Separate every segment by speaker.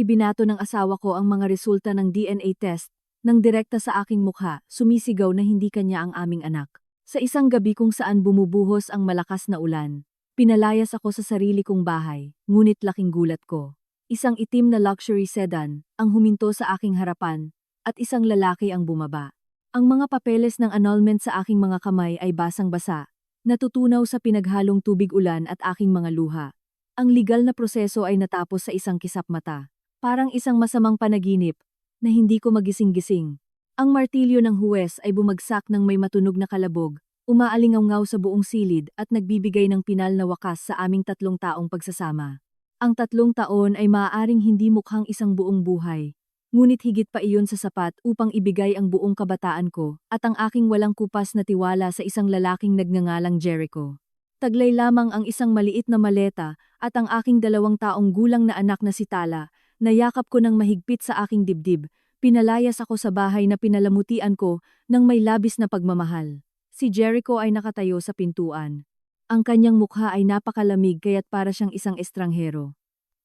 Speaker 1: Ibinato ng asawa ko ang mga resulta ng DNA test nang direkta sa aking mukha, sumisigaw na hindi kanya ang aming anak. Sa isang gabi kung saan bumubuhos ang malakas na ulan, pinalayas ako sa sarili kong bahay, ngunit laking gulat ko. Isang itim na luxury sedan ang huminto sa aking harapan at isang lalaki ang bumaba. Ang mga papeles ng annulment sa aking mga kamay ay basang-basa, natutunaw sa pinaghalong tubig-ulan at aking mga luha. Ang legal na proseso ay natapos sa isang kisap mata. Parang isang masamang panaginip na hindi ko magising-gising. Ang martilyo ng huwes ay bumagsak ng may matunog na kalabog, umaalingaw-ngaw sa buong silid at nagbibigay ng pinal na wakas sa aming 3 taong pagsasama. Ang 3 taon ay maaaring hindi mukhang isang buong buhay, ngunit higit pa iyon sa sapat upang ibigay ang buong kabataan ko at ang aking walang kupas na tiwala sa isang lalaking nagngangalang Jericho. Taglay lamang ang isang maliit na maleta at ang aking 2 taong gulang na anak na si Tala, nayakap ko ng mahigpit sa aking dibdib, pinalayas ako sa bahay na pinalamutian ko ng may labis na pagmamahal. Si Jericho ay nakatayo sa pintuan. Ang kanyang mukha ay napakalamig kaya't para siyang isang estranghero.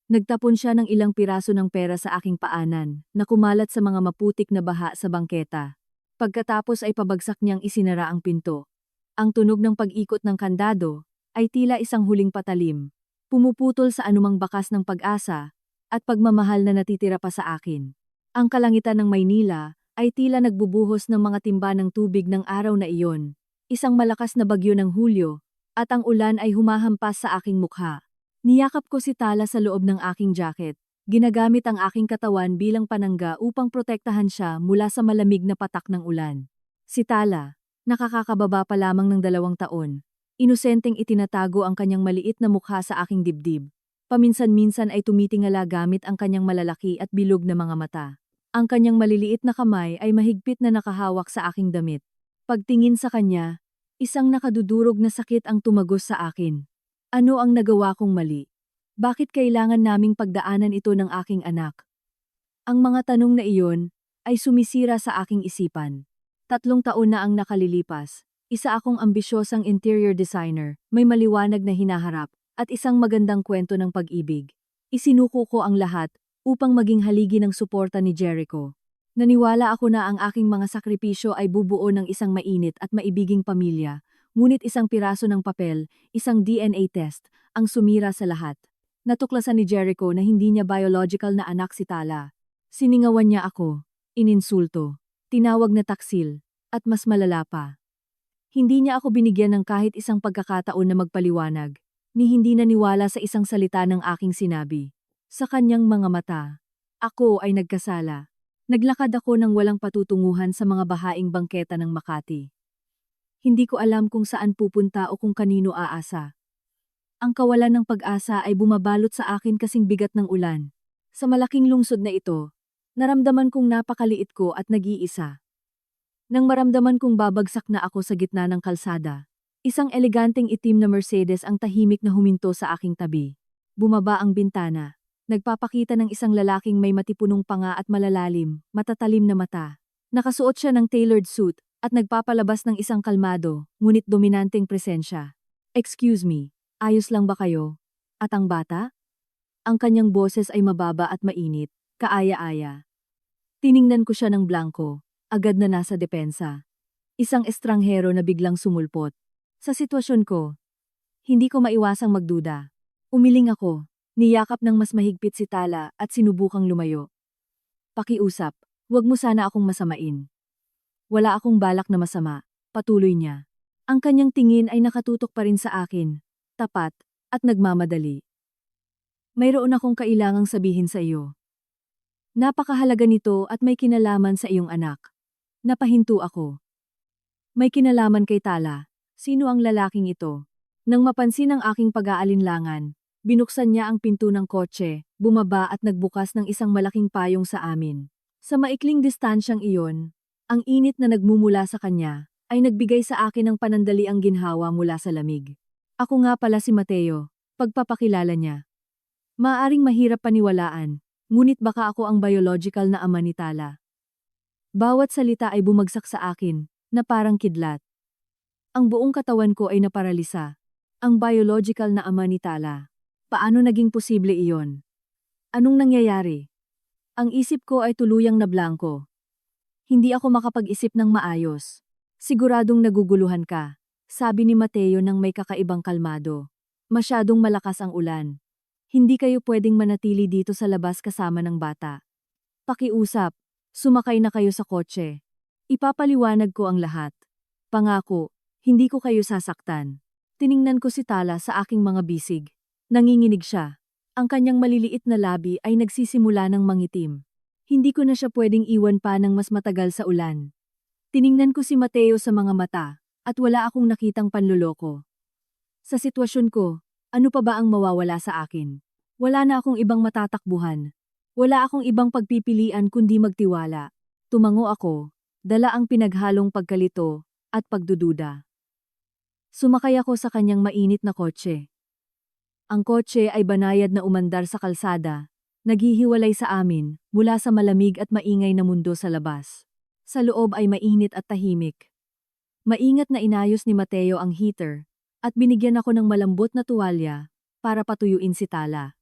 Speaker 1: Nagtapon siya ng ilang piraso ng pera sa aking paanan, na kumalat sa mga maputik na baha sa bangketa. Pagkatapos ay pabagsak niyang isinara ang pinto. Ang tunog ng pag-ikot ng kandado ay tila isang huling patalim, pumuputol sa anumang bakas ng pag-asa at pagmamahal na natitira pa sa akin. Ang kalangitan ng Maynila ay tila nagbubuhos ng mga timba ng tubig ng araw na iyon, isang malakas na bagyo ng Hulyo, at ang ulan ay humahampas sa aking mukha. Niyakap ko si Tala sa loob ng aking jacket, ginagamit ang aking katawan bilang panangga upang protektahan siya mula sa malamig na patak ng ulan. Si Tala, nakakakababa pa lamang ng 2 taon, inosenteng itinatago ang kanyang maliit na mukha sa aking dibdib. Paminsan-minsan ay tumitingala gamit ang kanyang malalaki at bilog na mga mata. Ang kanyang maliliit na kamay ay mahigpit na nakahawak sa aking damit. Pagtingin sa kanya, isang nakadudurog na sakit ang tumagos sa akin. Ano ang nagawa kong mali? Bakit kailangan naming pagdaanan ito ng aking anak? Ang mga tanong na iyon ay sumisira sa aking isipan. 3 taon na ang nakalilipas. Isa akong ambisyosang interior designer, may maliwanag na hinaharap, at isang magandang kwento ng pag-ibig. Isinuko ko ang lahat upang maging haligi ng suporta ni Jericho. Naniwala ako na ang aking mga sakripisyo ay bubuo ng isang mainit at maibiging pamilya, ngunit isang piraso ng papel, isang DNA test, ang sumira sa lahat. Natuklasan ni Jericho na hindi niya biological na anak si Tala. Siningawan niya ako, ininsulto, tinawag na taksil, at mas malala pa. Hindi niya ako binigyan ng kahit isang pagkakataon na magpaliwanag, ni hindi naniwala sa isang salita ng aking sinabi. Sa kanyang mga mata, ako ay nagkasala. Naglakad ako ng walang patutunguhan sa mga bahaing bangketa ng Makati. Hindi ko alam kung saan pupunta o kung kanino aasa. Ang kawalan ng pag-asa ay bumabalot sa akin kasing bigat ng ulan. Sa malaking lungsod na ito, naramdaman kong napakaliit ko at nag-iisa. Nang maramdaman kong babagsak na ako sa gitna ng kalsada, isang eleganteng itim na Mercedes ang tahimik na huminto sa aking tabi. Bumaba ang bintana. Nagpapakita ng isang lalaking may matipunong panga at malalalim, matatalim na mata. Nakasuot siya ng tailored suit at nagpapalabas ng isang kalmado, ngunit dominanteng presensya. Excuse me, ayos lang ba kayo? At ang bata? Ang kanyang boses ay mababa at mainit, kaaya-aya. Tiningnan ko siya ng blanko, agad na nasa depensa. Isang estranghero na biglang sumulpot. Sa sitwasyon ko, hindi ko maiwasang magduda. Umiling ako. Niyakap ng mas mahigpit si Tala at sinubukang lumayo. Pakiusap, huwag mo sana akong masamain. Wala akong balak na masama, patuloy niya. Ang kanyang tingin ay nakatutok pa rin sa akin, tapat, at nagmamadali. Mayroon akong kailangang sabihin sa iyo. Napakahalaga nito at may kinalaman sa iyong anak. Napahinto ako. May kinalaman kay Tala. Sino ang lalaking ito? Nang mapansin ang aking pag-aalinlangan, binuksan niya ang pinto ng kotse, bumaba at nagbukas ng isang malaking payong sa amin. Sa maikling distansyang iyon, ang init na nagmumula sa kanya ay nagbigay sa akin ng panandaliang ginhawa mula sa lamig. Ako nga pala si Mateo, pagpapakilala niya. Maaring mahirap paniwalaan, ngunit baka ako ang biological na ama ni Tala. Bawat salita ay bumagsak sa akin, na parang kidlat. Ang buong katawan ko ay naparalisa. Ang biological na ama ni Tala. Paano naging posible iyon? Anong nangyayari? Ang isip ko ay tuluyang nablangko. Hindi ako makapag-isip ng maayos. Siguradong naguguluhan ka, sabi ni Mateo nang may kakaibang kalmado. Masyadong malakas ang ulan. Hindi kayo pwedeng manatili dito sa labas kasama ng bata. Pakiusap, sumakay na kayo sa kotse. Ipapaliwanag ko ang lahat. Pangako, hindi ko kayo sasaktan. Tiningnan ko si Tala sa aking mga bisig. Nanginginig siya. Ang kanyang maliliit na labi ay nagsisimula ng mangitim. Hindi ko na siya pwedeng iwan pa ng mas matagal sa ulan. Tiningnan ko si Mateo sa mga mata, at wala akong nakitang panloloko. Sa sitwasyon ko, ano pa ba ang mawawala sa akin? Wala na akong ibang matatakbuhan. Wala akong ibang pagpipilian kundi magtiwala. Tumango ako, dala ang pinaghalong pagkalito at pagdududa. Sumakay ako sa kanyang mainit na kotse. Ang kotse ay banayad na umandar sa kalsada, naghihiwalay sa amin mula sa malamig at maingay na mundo sa labas. Sa loob ay mainit at tahimik. Maingat na inayos ni Mateo ang heater at binigyan ako ng malambot na tuwalya para patuyuin si Tala.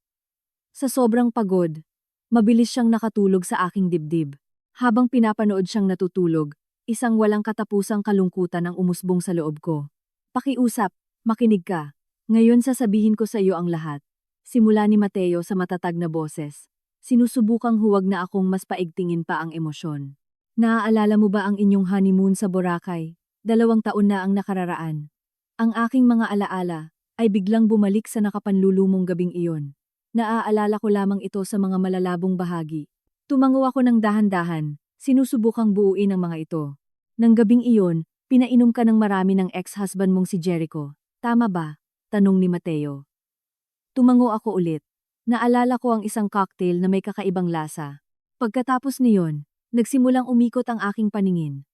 Speaker 1: Sa sobrang pagod, mabilis siyang nakatulog sa aking dibdib. Habang pinapanood siyang natutulog, isang walang katapusang kalungkutan ang umusbong sa loob ko. Pakiusap, makinig ka. Ngayon sasabihin ko sa iyo ang lahat. Simula ni Mateo sa matatag na boses. Sinusubukang huwag na akong mas paigtingin pa ang emosyon. Naaalala mo ba ang inyong honeymoon sa Boracay? 2 taon na ang nakararaan. Ang aking mga alaala ay biglang bumalik sa nakapanlulumong gabing iyon. Naaalala ko lamang ito sa mga malalabong bahagi. Tumango ako ng dahan-dahan, sinusubukang buuin ang mga ito. Nang gabing iyon, pinainom ka ng marami ng ex-husband mong si Jericho. Tama ba? Tanong ni Mateo. Tumango ako ulit. Naalala ko ang isang cocktail na may kakaibang lasa. Pagkatapos niyon, nagsimulang umikot ang aking paningin.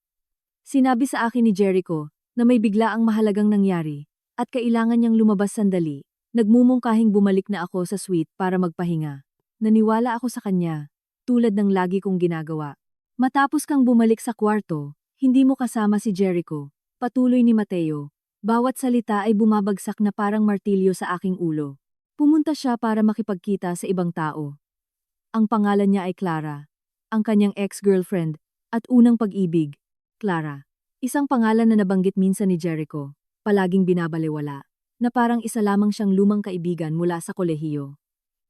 Speaker 1: Sinabi sa akin ni Jericho na may biglaang mahalagang nangyari at kailangan niyang lumabas sandali. Nagmumungkahing bumalik na ako sa suite para magpahinga. Naniwala ako sa kanya, tulad ng lagi kong ginagawa. Matapos kang bumalik sa kwarto, hindi mo kasama si Jericho. Patuloy ni Mateo. Bawat salita ay bumabagsak na parang martilyo sa aking ulo. Pumunta siya para makipagkita sa ibang tao. Ang pangalan niya ay Clara. Ang kanyang ex-girlfriend at unang pag-ibig, Clara. Isang pangalan na nabanggit minsan ni Jericho, palaging binabalewala, na parang isa lamang siyang lumang kaibigan mula sa kolehiyo.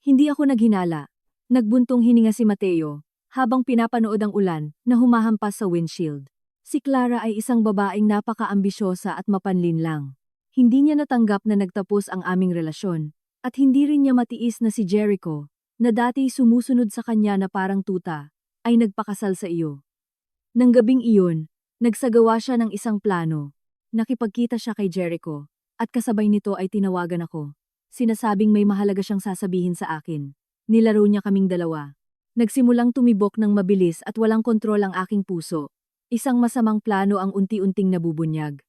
Speaker 1: Hindi ako naghinala. Nagbuntong hininga si Mateo, habang pinapanood ang ulan na humahampas sa windshield. Si Clara ay isang babaeng napaka-ambisyosa at mapanlinlang. Hindi niya natanggap na nagtapos ang aming relasyon, at hindi rin niya matiis na si Jericho, na dati sumusunod sa kanya na parang tuta, ay nagpakasal sa iyo. Nang gabing iyon, nagsagawa siya ng isang plano. Nakipagkita siya kay Jericho, at kasabay nito ay tinawagan ako. Sinasabing may mahalaga siyang sasabihin sa akin. Nilaro niya kaming dalawa. Nagsimulang tumibok ng mabilis at walang kontrol ang aking puso. Isang masamang plano ang unti-unting nabubunyag.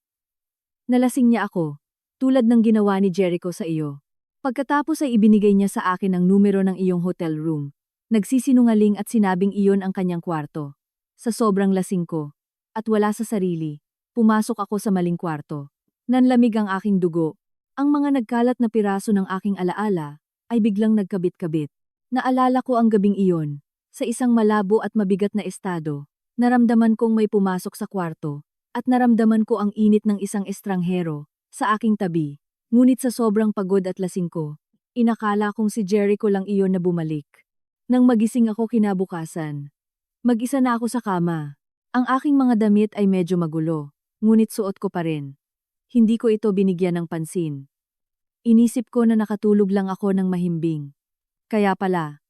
Speaker 1: Nalasing niya ako, tulad ng ginawa ni Jericho sa iyo. Pagkatapos ay ibinigay niya sa akin ang numero ng iyong hotel room. Nagsisinungaling at sinabing iyon ang kanyang kwarto. Sa sobrang lasing ko, at wala sa sarili, pumasok ako sa maling kwarto. Nanlamig ang aking dugo. Ang mga nagkalat na piraso ng aking alaala ay biglang nagkabit-kabit. Naalala ko ang gabing iyon, sa isang malabo at mabigat na estado. Naramdaman kong may pumasok sa kwarto, at naramdaman ko ang init ng isang estranghero sa aking tabi. Ngunit sa sobrang pagod at lasing ko, inakala kong si Jericho lang iyon na bumalik. Nang magising ako kinabukasan, mag-isa na ako sa kama. Ang aking mga damit ay medyo magulo, ngunit suot ko pa rin. Hindi ko ito binigyan ng pansin. Inisip ko na nakatulog lang ako ng mahimbing. Kaya pala,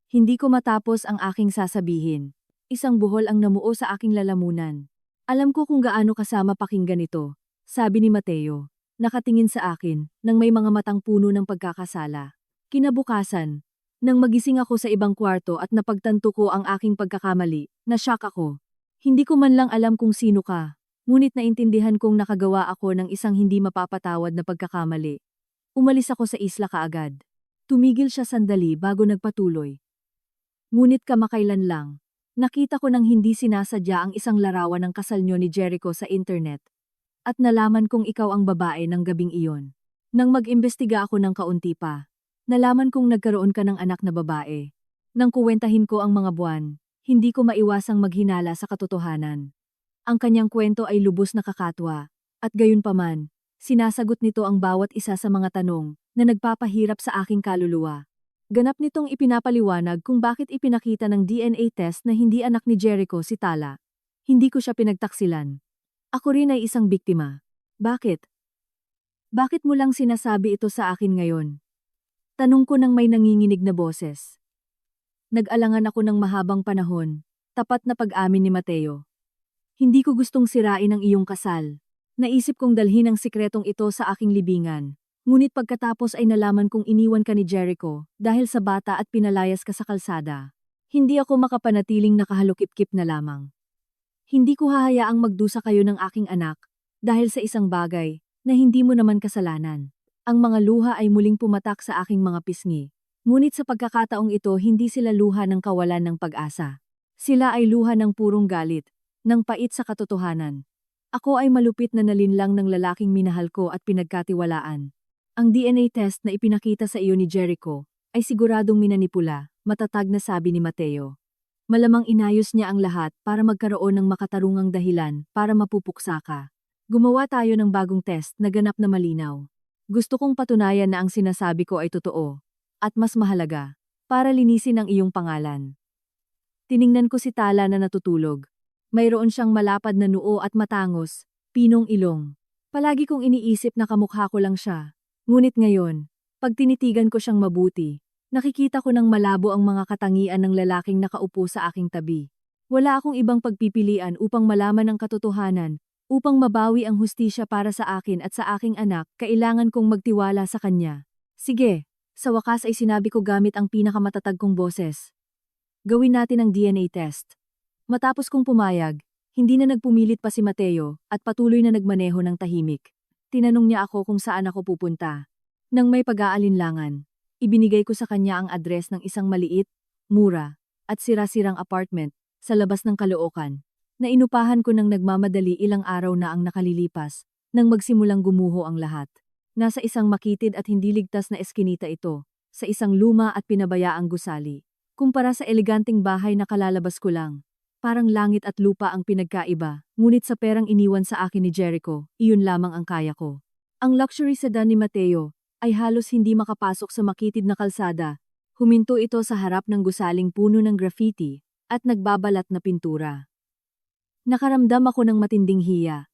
Speaker 1: hindi ko matapos ang aking sasabihin. Isang buhol ang namuo sa aking lalamunan. Alam ko kung gaano kasama pakinggan ito, sabi ni Mateo, nakatingin sa akin, nang may mga matang puno ng pagkakasala. Kinabukasan, nang magising ako sa ibang kwarto at napagtanto ko ang aking pagkakamali, na-shock ako. Hindi ko man lang alam kung sino ka, ngunit naintindihan kong nakagawa ako ng isang hindi mapapatawad na pagkakamali. Umalis ako sa isla kaagad. Tumigil siya sandali bago nagpatuloy. Ngunit kamakailan lang, nakita ko nang hindi sinasadya ang isang larawan ng kasal niyo ni Jericho sa internet. At nalaman kong ikaw ang babae ng gabing iyon. Nang mag-imbestiga ako ng kaunti pa, nalaman kong nagkaroon ka ng anak na babae. Nang kuwentahin ko ang mga buwan, hindi ko maiwasang maghinala sa katotohanan. Ang kanyang kwento ay lubos na kakatwa, at gayunpaman, sinasagot nito ang bawat isa sa mga tanong na nagpapahirap sa aking kaluluwa. Ganap nitong ipinapaliwanag kung bakit ipinakita ng DNA test na hindi anak ni Jericho si Tala. Hindi ko siya pinagtaksilan. Ako rin ay isang biktima. Bakit? Bakit mo lang sinasabi ito sa akin ngayon? Tanong ko ng may nanginginig na boses. Nag-alangan ako ng mahabang panahon, tapat na pag-amin ni Mateo. Hindi ko gustong sirain ang iyong kasal. Naisip kong dalhin ang sikretong ito sa aking libingan. Ngunit pagkatapos ay nalaman kong iniwan ka ni Jericho dahil sa bata at pinalayas ka sa kalsada. Hindi ako makapanatiling nakahalukip-kip na lamang. Hindi ko hahayaang magdusa kayo ng aking anak dahil sa isang bagay na hindi mo naman kasalanan. Ang mga luha ay muling pumatak sa aking mga pisngi. Ngunit sa pagkakataong ito hindi sila luha ng kawalan ng pag-asa. Sila ay luha ng purong galit, ng pait sa katotohanan. Ako ay malupit na nalinlang ng lalaking minahal ko at pinagkatiwalaan. Ang DNA test na ipinakita sa iyo ni Jericho ay siguradong minanipula, matatag na sabi ni Mateo. Malamang inayos niya ang lahat para magkaroon ng makatarungang dahilan para mapupuksa ka. Gumawa tayo ng bagong test na ganap na malinaw. Gusto kong patunayan na ang sinasabi ko ay totoo. At mas mahalaga, para linisin ang iyong pangalan. Tiningnan ko si Tala na natutulog. Mayroon siyang malapad na noo at matangos, pinong ilong. Palagi kong iniisip na kamukha ko lang siya. Ngunit ngayon, pag tinitigan ko siyang mabuti, nakikita ko ng malabo ang mga katangian ng lalaking nakaupo sa aking tabi. Wala akong ibang pagpipilian upang malaman ang katotohanan, upang mabawi ang hustisya para sa akin at sa aking anak, kailangan kong magtiwala sa kanya. Sige. Sa wakas ay sinabi ko gamit ang pinakamatatag kong boses. Gawin natin ang DNA test. Matapos kong pumayag, hindi na nagpumilit pa si Mateo at patuloy na nagmaneho ng tahimik. Tinanong niya ako kung saan ako pupunta. Nang may pag-aalinlangan, ibinigay ko sa kanya ang address ng isang maliit, mura, at sira-sirang apartment sa labas ng Caloocan, na inupahan ko ng nagmamadali ilang araw na ang nakalilipas, nang magsimulang gumuho ang lahat. Nasa isang makitid at hindi ligtas na eskinita ito, sa isang luma at pinabayaang gusali. Kumpara sa eleganteng bahay na kalalabas ko lang, parang langit at lupa ang pinagkaiba, ngunit sa perang iniwan sa akin ni Jericho, iyon lamang ang kaya ko. Ang luxury sedan ni Mateo ay halos hindi makapasok sa makitid na kalsada. Huminto ito sa harap ng gusaling puno ng graffiti at nagbabalat na pintura. Nakaramdam ako ng matinding hiya.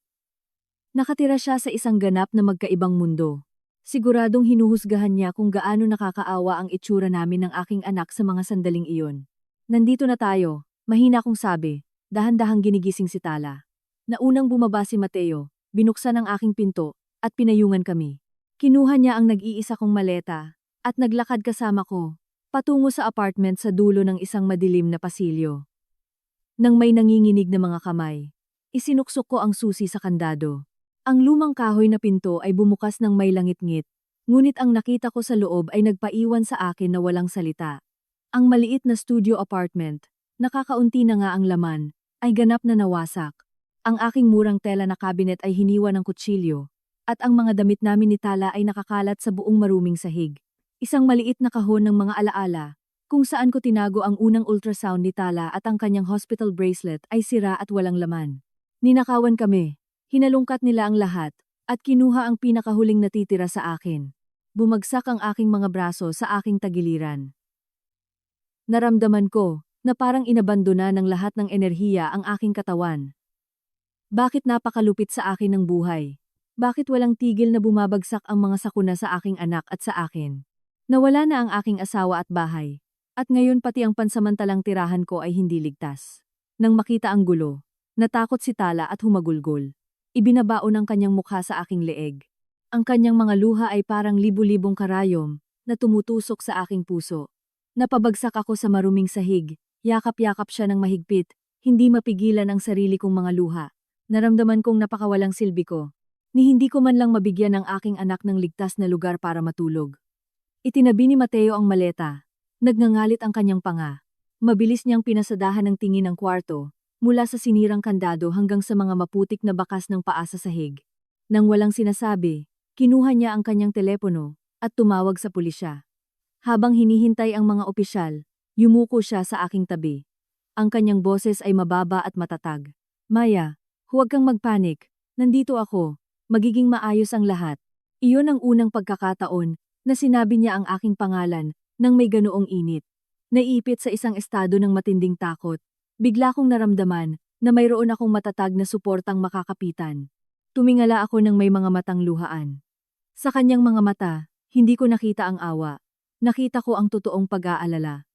Speaker 1: Nakatira siya sa isang ganap na magkaibang mundo. Siguradong hinuhusgahan niya kung gaano nakakaawa ang itsura namin ng aking anak sa mga sandaling iyon. Nandito na tayo, mahina kong sabi, dahan-dahang ginigising si Tala. Naunang bumaba si Mateo, binuksan ang aking pinto, at pinayungan kami. Kinuha niya ang nag-iisa kong maleta, at naglakad kasama ko, patungo sa apartment sa dulo ng isang madilim na pasilyo. Nang may nanginginig na mga kamay, isinuksok ko ang susi sa kandado. Ang lumang kahoy na pinto ay bumukas ng may langit-ngit, ngunit ang nakita ko sa loob ay nagpaiwan sa akin na walang salita. Ang maliit na studio apartment, nakakaunti na nga ang laman, ay ganap na nawasak. Ang aking murang tela na cabinet ay hiniwa ng kutsilyo, at ang mga damit namin ni Tala ay nakakalat sa buong maruming sahig. Isang maliit na kahon ng mga alaala, kung saan ko tinago ang unang ultrasound ni Tala at ang kanyang hospital bracelet ay sira at walang laman. Ninakawan kami. Hinalungkat nila ang lahat, at kinuha ang pinakahuling natitira sa akin. Bumagsak ang aking mga braso sa aking tagiliran. Naramdaman ko, na parang inabandona ng lahat ng enerhiya ang aking katawan. Bakit napakalupit sa akin ng buhay? Bakit walang tigil na bumabagsak ang mga sakuna sa aking anak at sa akin? Nawala na ang aking asawa at bahay, at ngayon pati ang pansamantalang tirahan ko ay hindi ligtas. Nang makita ang gulo, natakot si Tala at humagulgol. Ibinabaon ang kanyang mukha sa aking leeg. Ang kanyang mga luha ay parang libu-libong karayom na tumutusok sa aking puso. Napabagsak ako sa maruming sahig, yakap-yakap siya ng mahigpit, hindi mapigilan ang sarili kong mga luha. Naramdaman kong napakawalang silbi ko, ni hindi ko man lang mabigyan ng aking anak ng ligtas na lugar para matulog. Itinabi ni Mateo ang maleta. Nagngangalit ang kanyang panga. Mabilis niyang pinasadahan ng tingin ang kwarto, mula sa sinirang kandado hanggang sa mga maputik na bakas ng paa sa sahig. Nang walang sinasabi, kinuha niya ang kanyang telepono at tumawag sa pulisya. Habang hinihintay ang mga opisyal, Yumuko siya sa aking tabi. Ang kanyang boses ay mababa at matatag. Maya, huwag kang magpanik. Nandito ako. Magiging maayos ang lahat. Iyon ang unang pagkakataon na sinabi niya ang aking pangalan nang may ganoong init. Naiipit sa isang estado ng matinding takot. Bigla kong naramdaman na mayroon akong matatag na suportang makakapitan. Tumingala ako ng may mga matang luhaan. Sa kanyang mga mata, hindi ko nakita ang awa. Nakita ko ang totoong pag-aalala.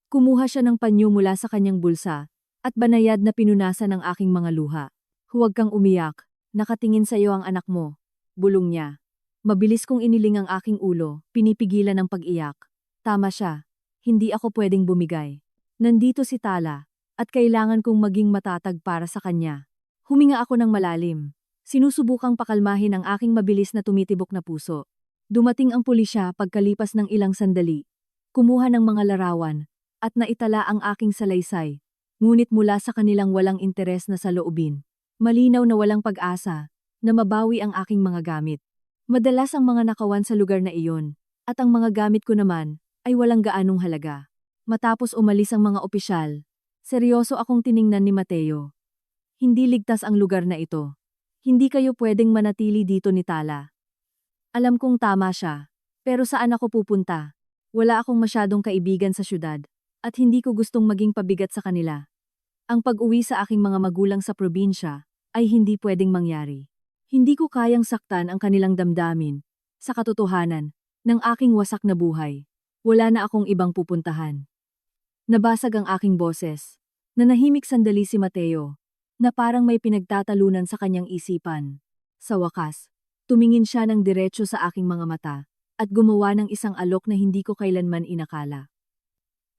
Speaker 1: Kumuha siya ng panyo mula sa kanyang bulsa at banayad na pinunasan ang aking mga luha. Huwag kang umiyak, nakatingin sa iyo ang anak mo. Bulong niya. Mabilis kong iniling ang aking ulo, pinipigilan ang pag-iyak. Tama siya. Hindi ako pwedeng bumigay. Nandito si Tala, at kailangan kong maging matatag para sa kanya. Huminga ako ng malalim. Sinusubukang pakalmahin ang aking mabilis na tumitibok na puso. Dumating ang pulisya pagkalipas ng ilang sandali. Kumuha ng mga larawan, at naitala ang aking salaysay. Ngunit mula sa kanilang walang interes na saloobin. Malinaw na walang pag-asa, na mabawi ang aking mga gamit. Madalas ang mga nakawan sa lugar na iyon, at ang mga gamit ko naman, ay walang gaanong halaga. Matapos umalis ang mga opisyal, seryoso akong tiningnan ni Mateo. Hindi ligtas ang lugar na ito. Hindi kayo pwedeng manatili dito ni Tala. Alam kong tama siya, pero saan ako pupunta? Wala akong masyadong kaibigan sa syudad, at hindi ko gustong maging pabigat sa kanila. Ang pag-uwi sa aking mga magulang sa probinsya, ay hindi pwedeng mangyari. Hindi ko kayang saktan ang kanilang damdamin, sa katotohanan, ng aking wasak na buhay. Wala na akong ibang pupuntahan. Nabasag ang aking boses. Nanahimik sandali si Mateo, na parang may pinagtatalunan sa kanyang isipan. Sa wakas, tumingin siya ng diretso sa aking mga mata, at gumawa ng isang alok na hindi ko kailanman inakala.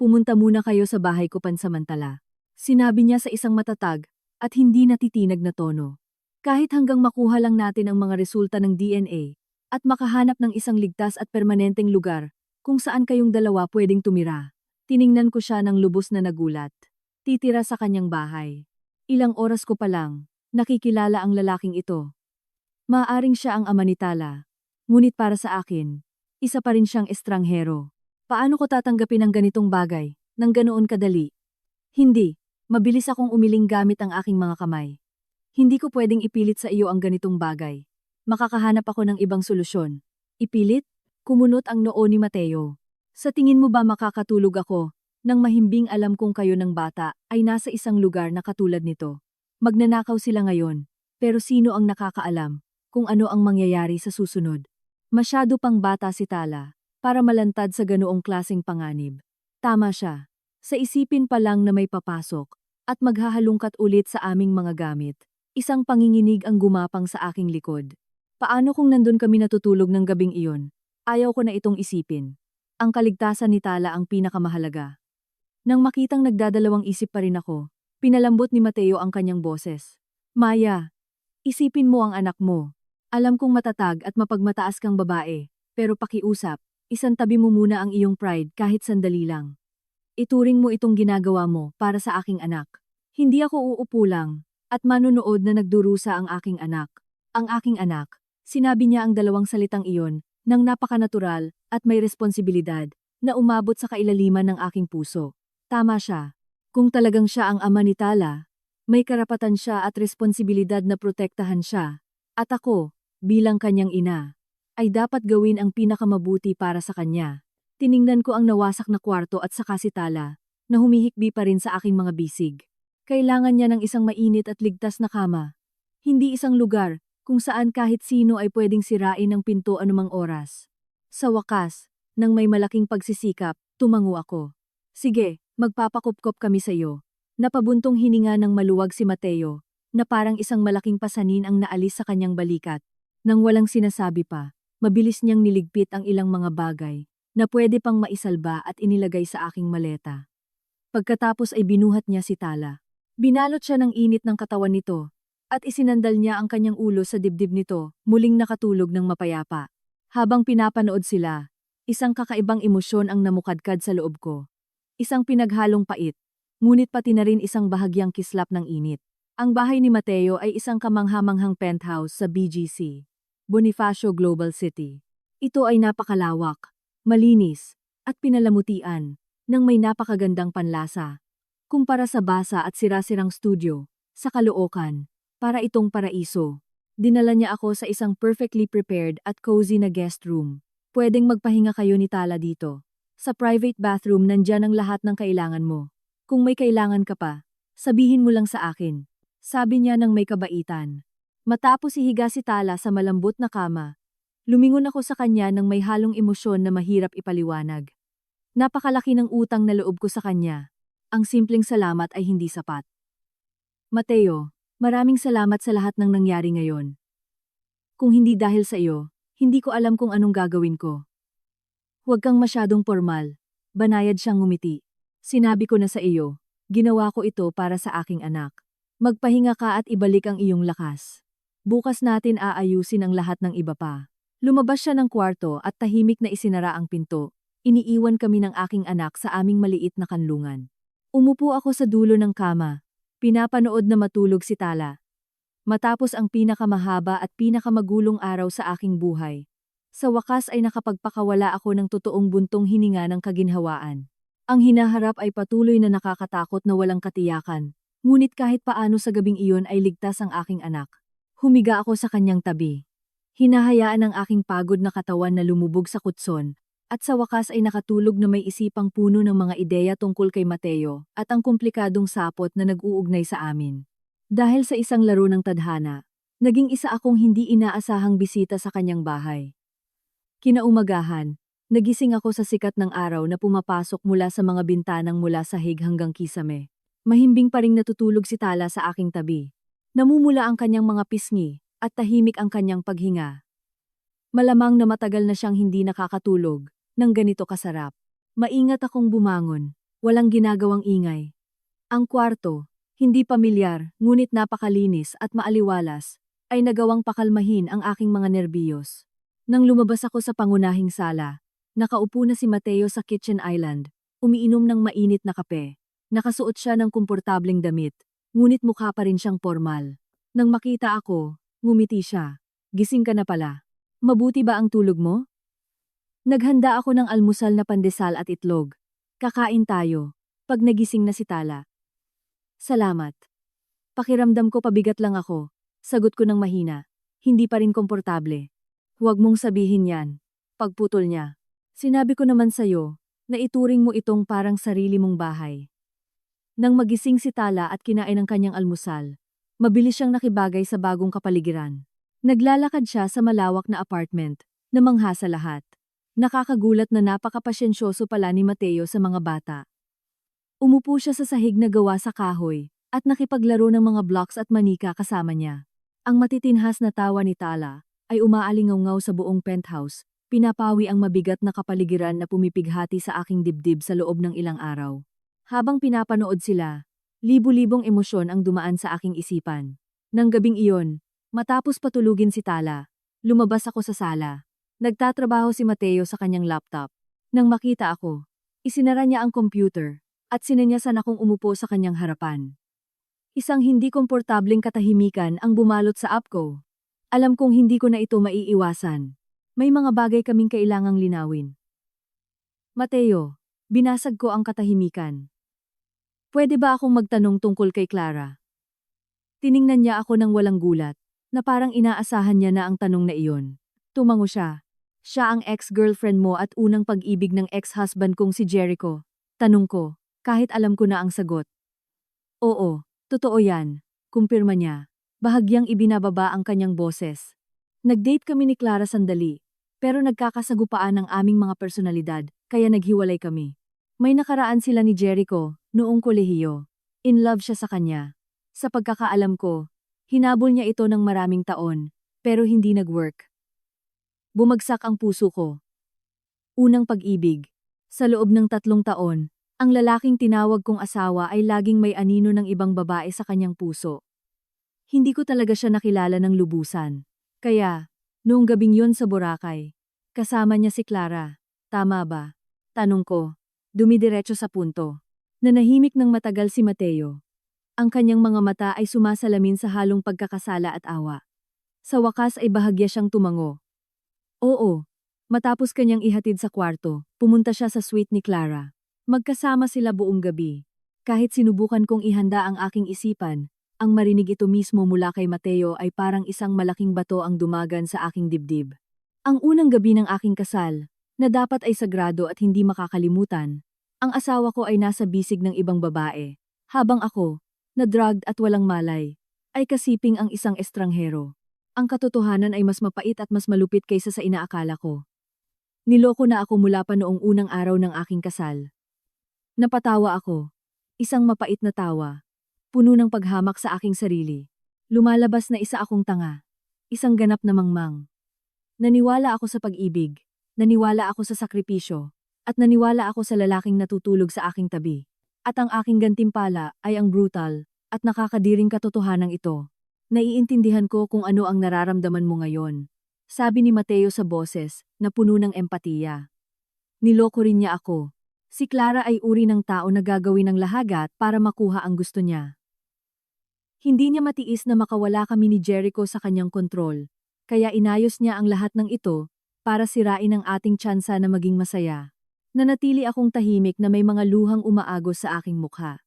Speaker 1: Pumunta muna kayo sa bahay ko pansamantala. Sinabi niya sa isang matatag, at hindi natitinag na tono. Kahit hanggang makuha lang natin ang mga resulta ng DNA, at makahanap ng isang ligtas at permanenteng lugar, kung saan kayong dalawa pwedeng tumira. Tiningnan ko siya ng lubos na nagulat. Titira sa kanyang bahay. Ilang oras ko pa lang, nakikilala ang lalaking ito. Maaaring siya ang ama ni Tala. Ngunit para sa akin, isa pa rin siyang estranghero. Paano ko tatanggapin ang ganitong bagay, nang ganoon kadali? Hindi, mabilis akong umiling gamit ang aking mga kamay. Hindi ko pwedeng ipilit sa iyo ang ganitong bagay. Makakahanap ako ng ibang solusyon. Ipilit? Kumunot ang noo ni Mateo. Sa tingin mo ba makakatulog ako, nang mahimbing alam kong kayo ng bata ay nasa isang lugar na katulad nito? Magnanakaw sila ngayon, pero sino ang nakakaalam kung ano ang mangyayari sa susunod? Masyado pang bata si Tala para malantad sa ganoong klaseng panganib. Tama siya. Sa isipin pa lang na may papasok at maghahalungkat ulit sa aming mga gamit. Isang panginginig ang gumapang sa aking likod. Paano kung nandun kami natutulog ng gabing iyon? Ayaw ko na itong isipin. Ang kaligtasan ni Tala ang pinakamahalaga. Nang makitang nagdadalawang isip pa rin ako, pinalambot ni Mateo ang kanyang boses. Maya, isipin mo ang anak mo. Alam kong matatag at mapagmataas kang babae, pero pakiusap, isantabi mo muna ang iyong pride kahit sandali lang. Ituring mo itong ginagawa mo para sa aking anak. Hindi ako uupo lang, at manunood na nagdurusa ang aking anak. Ang aking anak, sinabi niya ang dalawang salitang iyon, nang napakanatural at may responsibilidad na umabot sa kailaliman ng aking puso. Tama siya. Kung talagang siya ang ama ni Tala, may karapatan siya at responsibilidad na protektahan siya. At ako, bilang kanyang ina, ay dapat gawin ang pinakamabuti para sa kanya. Tiningnan ko ang nawasak na kwarto at saka si Tala, na humihikbi pa rin sa aking mga bisig. Kailangan niya ng isang mainit at ligtas na kama. Hindi isang lugar kung saan kahit sino ay pwedeng sirain ang pinto anumang oras. Sa wakas, nang may malaking pagsisikap, tumango ako. Sige, magpapakupkop kami sa iyo. Napabuntong hininga ng maluwag si Mateo, na parang isang malaking pasanin ang naalis sa kanyang balikat. Nang walang sinasabi pa, mabilis niyang niligpit ang ilang mga bagay, na pwede pang maisalba at inilagay sa aking maleta. Pagkatapos ay binuhat niya si Tala. Binalot siya ng init ng katawan nito, at isinandal niya ang kanyang ulo sa dibdib nito, muling nakatulog ng mapayapa. Habang pinapanood sila, isang kakaibang emosyon ang namukadkad sa loob ko. Isang pinaghalong pait, ngunit pati na rin isang bahagyang kislap ng init. Ang bahay ni Mateo ay isang kamanghamanghang penthouse sa BGC, Bonifacio Global City. Ito ay napakalawak, malinis, at pinalamutian, ng may napakagandang panlasa. Kumpara sa basa at sira-sirang studio, sa Caloocan, para itong paraiso. Dinala niya ako sa isang perfectly prepared at cozy na guest room. Pwedeng magpahinga kayo ni Tala dito. Sa private bathroom nandyan ang lahat ng kailangan mo. Kung may kailangan ka pa, sabihin mo lang sa akin. Sabi niya ng may kabaitan. Matapos ihiga si Tala sa malambot na kama, lumingon ako sa kanya ng may halong emosyon na mahirap ipaliwanag. Napakalaki ng utang na loob ko sa kanya. Ang simpleng salamat ay hindi sapat. Mateo, maraming salamat sa lahat ng nangyari ngayon. Kung hindi dahil sa iyo, hindi ko alam kung anong gagawin ko. Huwag kang masyadong formal. Banayad siyang ngumiti. Sinabi ko na sa iyo, ginawa ko ito para sa aking anak. Magpahinga ka at ibalik ang iyong lakas. Bukas natin aayusin ang lahat ng iba pa. Lumabas siya ng kwarto at tahimik na isinara ang pinto. Iniiwan kami ng aking anak sa aming maliit na kanlungan. Umupo ako sa dulo ng kama. Pinapanood na matulog si Tala. Matapos ang pinakamahaba at pinakamagulong araw sa aking buhay. Sa wakas ay nakapagpakawala ako ng totoong buntong hininga ng kaginhawaan. Ang hinaharap ay patuloy na nakakatakot na walang katiyakan. Ngunit kahit paano sa gabing iyon ay ligtas ang aking anak. Humiga ako sa kanyang tabi. Hinahayaan ang aking pagod na katawan na lumubog sa kutson. At sa wakas ay nakatulog na may isipang puno ng mga ideya tungkol kay Mateo at ang komplikadong sapot na nag-uugnay sa amin. Dahil sa isang laro ng tadhana, naging isa akong hindi inaasahang bisita sa kanyang bahay. Kinaumagahan, nagising ako sa sikat ng araw na pumapasok mula sa mga bintanang mula sahig hanggang kisame. Mahimbing pa ring natutulog si Tala sa aking tabi. Namumula ang kanyang mga pisngi at tahimik ang kanyang paghinga. Malamang na matagal na siyang hindi nakakatulog ng ganito kasarap. Maingat akong bumangon, walang ginagawang ingay. Ang kwarto, hindi pamilyar, ngunit napakalinis at maaliwalas, ay nagawang pakalmahin ang aking mga nerbiyos. Nang lumabas ako sa pangunahing sala, nakaupo na si Mateo sa kitchen island, umiinom ng mainit na kape. Nakasuot siya ng komportableng damit, ngunit mukha pa rin siyang formal. Nang makita ako, ngumiti siya. Gising ka na pala. Mabuti ba ang tulog mo? Naghanda ako ng almusal na pandesal at itlog. Kakain tayo, pag nagising na si Tala. Salamat. Pakiramdam ko pabigat lang ako. Sagot ko ng mahina. Hindi pa rin komportable. Huwag mong sabihin yan. Pagputol niya. Sinabi ko naman sa'yo, na ituring mo itong parang sarili mong bahay. Nang magising si Tala at kinain ang kanyang almusal, mabilis siyang nakibagay sa bagong kapaligiran. Naglalakad siya sa malawak na apartment, namangha sa lahat. Nakakagulat na napakapasyensyoso pala ni Mateo sa mga bata. Umupo siya sa sahig na gawa sa kahoy, at nakipaglaro ng mga blocks at manika kasama niya. Ang matitinhas na tawa ni Tala ay umaalingaw-ngaw sa buong penthouse, pinapawi ang mabigat na kapaligiran na pumipighati sa aking dibdib sa loob ng ilang araw. Habang pinapanood sila, libu-libong emosyon ang dumaan sa aking isipan. Nang gabing iyon, matapos patulugin si Tala, lumabas ako sa sala. Nagtatrabaho si Mateo sa kanyang laptop. Nang makita ako, isinara niya ang computer at sinenyasan akong umupo sa kanyang harapan. Isang hindi komportableng katahimikan ang bumalot sa app ko. Alam kong hindi ko na ito maiiwasan. May mga bagay kaming kailangang linawin. Mateo, binasag ko ang katahimikan. Pwede ba akong magtanong tungkol kay Clara? Tiningnan niya ako ng walang gulat, na parang inaasahan niya na ang tanong na iyon. Tumango siya. Siya ang ex-girlfriend mo at unang pag-ibig ng ex-husband kong si Jericho. Tanong ko, kahit alam ko na ang sagot. Oo, totoo yan, kumpirma niya. Bahagyang ibinababa ang kanyang boses. Nag-date kami ni Clara sandali, pero nagkakasagupaan ang aming mga personalidad, kaya naghiwalay kami. May nakaraan sila ni Jericho, noong kolehiyo. In love siya sa kanya. Sa pagkakaalam ko, hinabol niya ito ng maraming taon, pero hindi nag-work. Bumagsak ang puso ko. Unang pag-ibig. Sa loob ng 3 taon, ang lalaking tinawag kong asawa ay laging may anino ng ibang babae sa kanyang puso. Hindi ko talaga siya nakilala ng lubusan. Kaya, noong gabing yun sa Boracay, kasama niya si Clara. Tama ba? Tanong ko. Dumidiretso sa punto. Nanahimik ng matagal si Mateo. Ang kanyang mga mata ay sumasalamin sa halong pagkakasala at awa. Sa wakas ay bahagya siyang tumango. Oo. Matapos kanyang ihatid sa kwarto, pumunta siya sa suite ni Clara. Magkasama sila buong gabi. Kahit sinubukan kong ihanda ang aking isipan, ang marinig ito mismo mula kay Mateo ay parang isang malaking bato ang dumagan sa aking dibdib. Ang unang gabi ng aking kasal, na dapat ay sagrado at hindi makakalimutan, ang asawa ko ay nasa bisig ng ibang babae, habang ako, na drugged at walang malay, ay kasiping ang isang estranghero. Ang katotohanan ay mas mapait at mas malupit kaysa sa inaakala ko. Niloko na ako mula pa noong unang araw ng aking kasal. Napatawa ako. Isang mapait na tawa. Puno ng paghamak sa aking sarili. Lumalabas na isa akong tanga. Isang ganap na mangmang. Naniwala ako sa pag-ibig. Naniwala ako sa sakripisyo. At naniwala ako sa lalaking natutulog sa aking tabi. At ang aking gantimpala ay ang brutal at nakakadiring katotohanan ito. Naiintindihan ko kung ano ang nararamdaman mo ngayon. Sabi ni Mateo sa boses na puno ng empatiya. Niloko rin niya ako. Si Clara ay uri ng tao na gagawin ng lahagat para makuha ang gusto niya. Hindi niya matiis na makawala kami ni Jericho sa kanyang kontrol, kaya inayos niya ang lahat ng ito para sirain ang ating tsansa na maging masaya. Nanatili akong tahimik na may mga luhang umaagos sa aking mukha.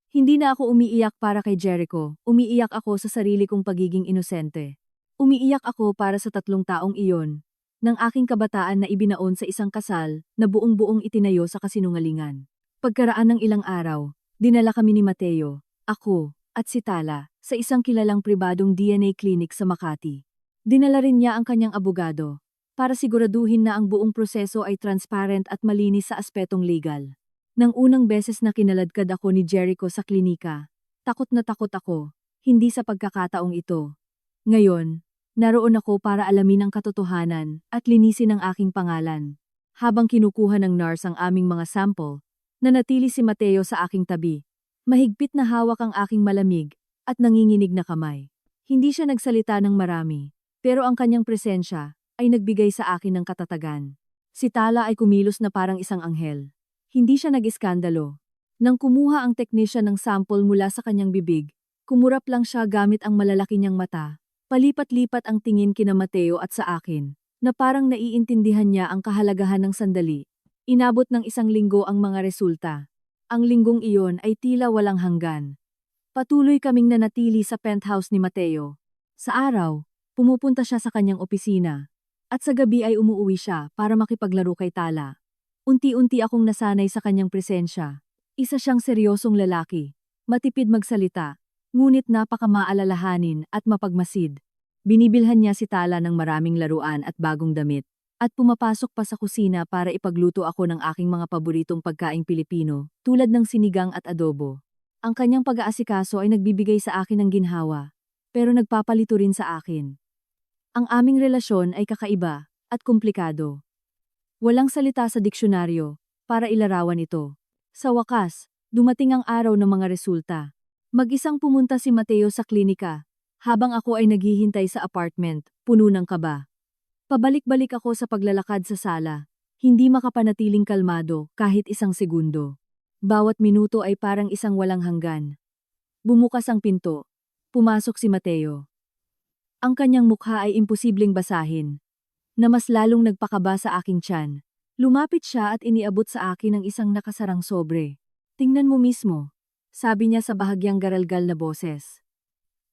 Speaker 1: Hindi na ako umiiyak para kay Jericho, umiiyak ako sa sarili kong pagiging inosente. Umiiyak ako para sa 3 taong iyon, ng aking kabataan na ibinaon sa isang kasal na buong-buong itinayo sa kasinungalingan. Pagkaraan ng ilang araw, dinala kami ni Mateo, ako, at si Tala, sa isang kilalang pribadong DNA clinic sa Makati. Dinala rin niya ang kanyang abogado, para siguraduhin na ang buong proseso ay transparent at malinis sa aspetong legal. Nang unang beses na kinaladkad ako ni Jericho sa klinika, takot na takot ako, hindi sa pagkakataong ito. Ngayon, naroon ako para alamin ang katotohanan at linisin ang aking pangalan. Habang kinukuha ng nurse ang aming mga sample, nanatili si Mateo sa aking tabi. Mahigpit na hawak ang aking malamig at nanginginig na kamay. Hindi siya nagsalita ng marami, pero ang kanyang presensya ay nagbigay sa akin ng katatagan. Si Tala ay kumilos na parang isang anghel. Hindi siya nag-iskandalo. Nang kumuha ang teknisyan ng sample mula sa kanyang bibig, kumurap lang siya gamit ang malalaki niyang mata. Palipat-lipat ang tingin kina Mateo at sa akin, na parang naiintindihan niya ang kahalagahan ng sandali. Inabot ng 1 linggo ang mga resulta. Ang linggong iyon ay tila walang hanggan. Patuloy kaming nanatili sa penthouse ni Mateo. Sa araw, pumupunta siya sa kanyang opisina. At sa gabi ay umuuwi siya para makipaglaro kay Tala. Unti-unti akong nasanay sa kanyang presensya. Isa siyang seryosong lalaki. Matipid magsalita, ngunit napakamaalalahanin at mapagmasid. Binibilhan niya si Tala ng maraming laruan at bagong damit. At pumapasok pa sa kusina para ipagluto ako ng aking mga paboritong pagkaing Pilipino, tulad ng sinigang at adobo. Ang kanyang pag-aasikaso ay nagbibigay sa akin ng ginhawa, pero nagpapalito rin sa akin. Ang aming relasyon ay kakaiba at komplikado. Walang salita sa diksyonaryo para ilarawan ito. Sa wakas, dumating ang araw ng mga resulta. Mag-isang pumunta si Mateo sa klinika, habang ako ay naghihintay sa apartment, puno ng kaba. Pabalik-balik ako sa paglalakad sa sala, hindi makapanatiling kalmado kahit 1 segundo. Bawat minuto ay parang isang walang hanggan. Bumukas ang pinto. Pumasok si Mateo. Ang kanyang mukha ay imposibleng basahin, na mas lalong nagpakaba sa aking tiyan. Lumapit siya at iniabot sa akin ang isang nakasarang sobre. Tingnan mo mismo, sabi niya sa bahagyang garalgal na boses.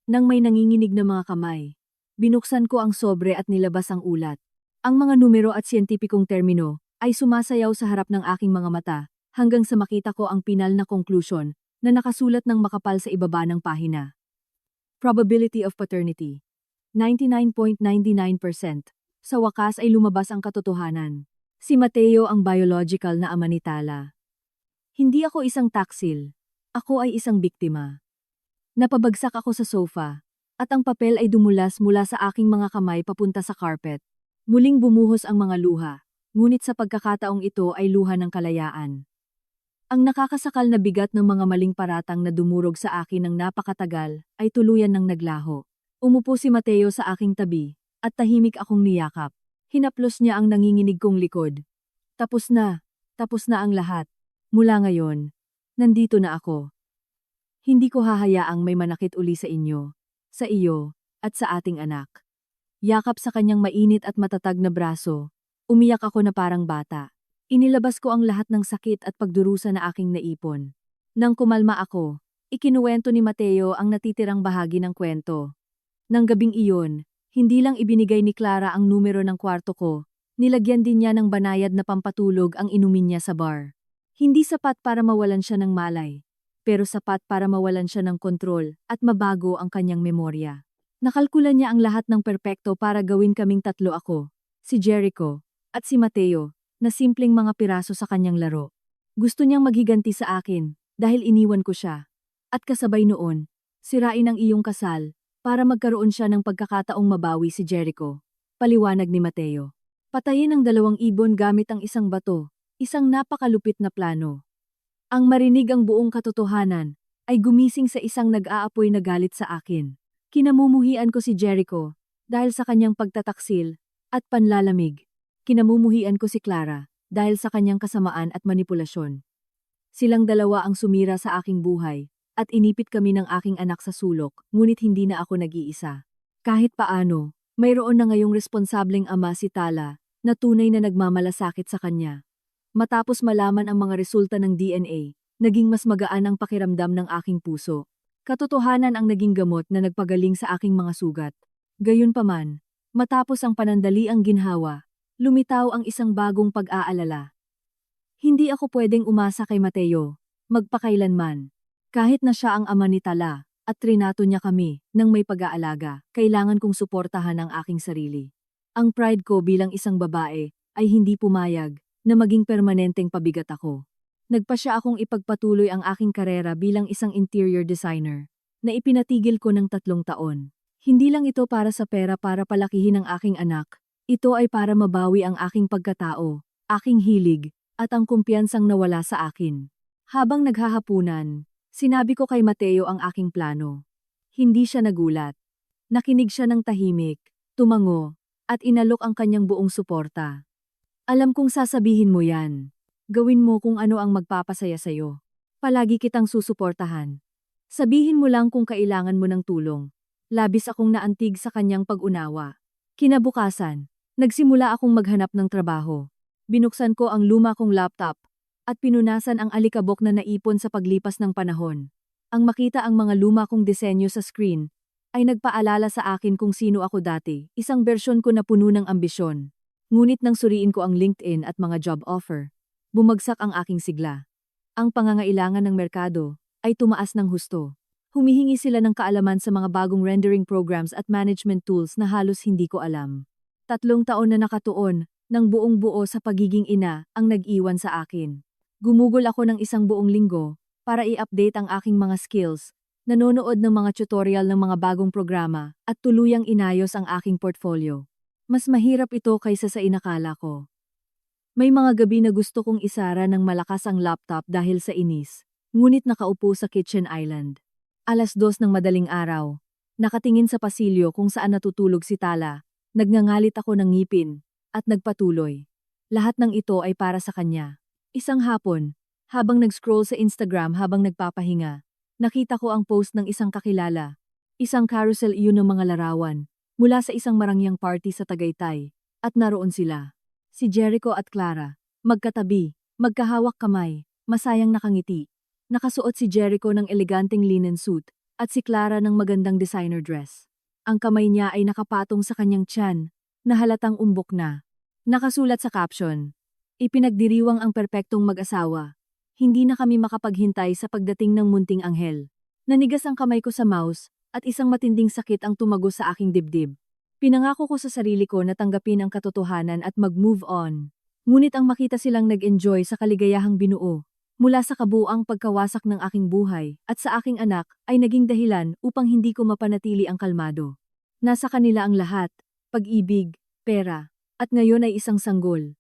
Speaker 1: Nang may nanginginig na mga kamay, binuksan ko ang sobre at nilabas ang ulat. Ang mga numero at siyentipikong termino ay sumasayaw sa harap ng aking mga mata hanggang sa makita ko ang pinal na conclusion na nakasulat ng makapal sa ibaba ng pahina. Probability of paternity. 99.99%. Sa wakas ay lumabas ang katotohanan. Si Mateo ang biological na ama ni Tala. Hindi ako isang taksil. Ako ay isang biktima. Napabagsak ako sa sofa, at ang papel ay dumulas mula sa aking mga kamay papunta sa carpet. Muling bumuhos ang mga luha, ngunit sa pagkakataong ito ay luha ng kalayaan. Ang nakakasakal na bigat ng mga maling paratang na dumurog sa akin ng napakatagal ay tuluyan ng naglaho. Umupo si Mateo sa aking tabi, at tahimik akong niyakap. Hinaplos niya ang nanginginig kong likod. Tapos na ang lahat. Mula ngayon, nandito na ako. Hindi ko hahayaang may manakit uli sa inyo, sa iyo, at sa ating anak. Yakap sa kanyang mainit at matatag na braso, umiyak ako na parang bata. Inilabas ko ang lahat ng sakit at pagdurusa na aking naipon. Nang kumalma ako, ikinuwento ni Mateo ang natitirang bahagi ng kwento. Nang gabing iyon, hindi lang ibinigay ni Clara ang numero ng kwarto ko, nilagyan din niya ng banayad na pampatulog ang inumin niya sa bar. Hindi sapat para mawalan siya ng malay, pero sapat para mawalan siya ng kontrol at mabago ang kanyang memorya. Nakalkulan niya ang lahat ng perpekto para gawin kaming tatlo, ako, si Jericho, at si Mateo, na simpleng mga piraso sa kanyang laro. Gusto niyang maghiganti sa akin dahil iniwan ko siya. At kasabay noon, sirain ang iyong kasal para magkaroon siya ng pagkakataong mabawi si Jericho. Paliwanag ni Mateo. Patayin ang 2 ibon gamit ang isang bato, isang napakalupit na plano. Ang marinig ang buong katotohanan, ay gumising sa isang nag-aapoy na galit sa akin. Kinamumuhian ko si Jericho, dahil sa kanyang pagtataksil, at panlalamig. Kinamumuhian ko si Clara, dahil sa kanyang kasamaan at manipulasyon. Silang dalawa ang sumira sa aking buhay, at inipit kami ng aking anak sa sulok, ngunit hindi na ako nag-iisa. Kahit paano, mayroon na ngayong responsableng ama si Tala, na tunay na nagmamalasakit sa kanya. Matapos malaman ang mga resulta ng DNA, naging mas magaan ang pakiramdam ng aking puso. Katotohanan ang naging gamot na nagpagaling sa aking mga sugat. Gayunpaman, matapos ang panandaliang ginhawa, lumitaw ang isang bagong pag-aalala. Hindi ako pwedeng umasa kay Mateo, magpakailanman. Kahit na siya ang ama ni Tala, at trinato niya kami nang may pag-aalaga, kailangan kong suportahan ang aking sarili. Ang pride ko bilang isang babae ay hindi pumayag na maging permanenteng pabigat ako. Nagpasya akong ipagpatuloy ang aking karera bilang isang interior designer, na ipinatigil ko ng 3 taon. Hindi lang ito para sa pera para palakihin ang aking anak, ito ay para mabawi ang aking pagkatao, aking hilig, at ang kumpiyansang nawala sa akin. Habang naghahapunan, sinabi ko kay Mateo ang aking plano. Hindi siya nagulat. Nakinig siya ng tahimik, tumango, at inalok ang kanyang buong suporta. Alam kong sasabihin mo yan. Gawin mo kung ano ang magpapasaya sa'yo. Palagi kitang susuportahan. Sabihin mo lang kung kailangan mo ng tulong. Labis akong naantig sa kanyang pag-unawa. Kinabukasan, nagsimula akong maghanap ng trabaho. Binuksan ko ang luma kong laptop, at pinunasan ang alikabok na naipon sa paglipas ng panahon. Ang makita ang mga luma kong disenyo sa screen, ay nagpaalala sa akin kung sino ako dati, isang bersyon ko na puno ng ambisyon. Ngunit nang suriin ko ang LinkedIn at mga job offer, bumagsak ang aking sigla. Ang pangangailangan ng merkado ay tumaas ng husto. Humihingi sila ng kaalaman sa mga bagong rendering programs at management tools na halos hindi ko alam. 3 taon na nakatuon, ng buong buo sa pagiging ina ang nag-iwan sa akin. Gumugol ako ng 1 buong linggo para i-update ang aking mga skills, nanonood ng mga tutorial ng mga bagong programa, at tuluyang inayos ang aking portfolio. Mas mahirap ito kaysa sa inakala ko. May mga gabi na gusto kong isara ng malakas ang laptop dahil sa inis, ngunit nakaupo sa kitchen island. 2:00 ng madaling araw, nakatingin sa pasilyo kung saan natutulog si Tala, nagngangalit ako ng ngipin, at nagpatuloy. Lahat ng ito ay para sa kanya. Isang hapon, habang nag-scroll sa Instagram habang nagpapahinga, nakita ko ang post ng isang kakilala. Isang carousel iyon ng mga larawan, mula sa isang marangyang party sa Tagaytay, at naroon sila. Si Jericho at Clara, magkatabi, magkahawak kamay, masayang nakangiti. Nakasuot si Jericho ng eleganteng linen suit, at si Clara ng magandang designer dress. Ang kamay niya ay nakapatong sa kanyang tiyan, na halatang umbok na. Nakasulat sa caption, "Ipinagdiriwang ang perpektong mag-asawa. Hindi na kami makapaghintay sa pagdating ng munting anghel." Nanigas ang kamay ko sa mouse, at isang matinding sakit ang tumago sa aking dibdib. Pinangako ko sa sarili ko na tanggapin ang katotohanan at mag-move on. Ngunit ang makita silang nag-enjoy sa kaligayahang binuo, mula sa kabuuang pagkawasak ng aking buhay at sa aking anak, ay naging dahilan upang hindi ko mapanatili ang kalmado. Nasa kanila ang lahat, pag-ibig, pera, at ngayon ay isang sanggol.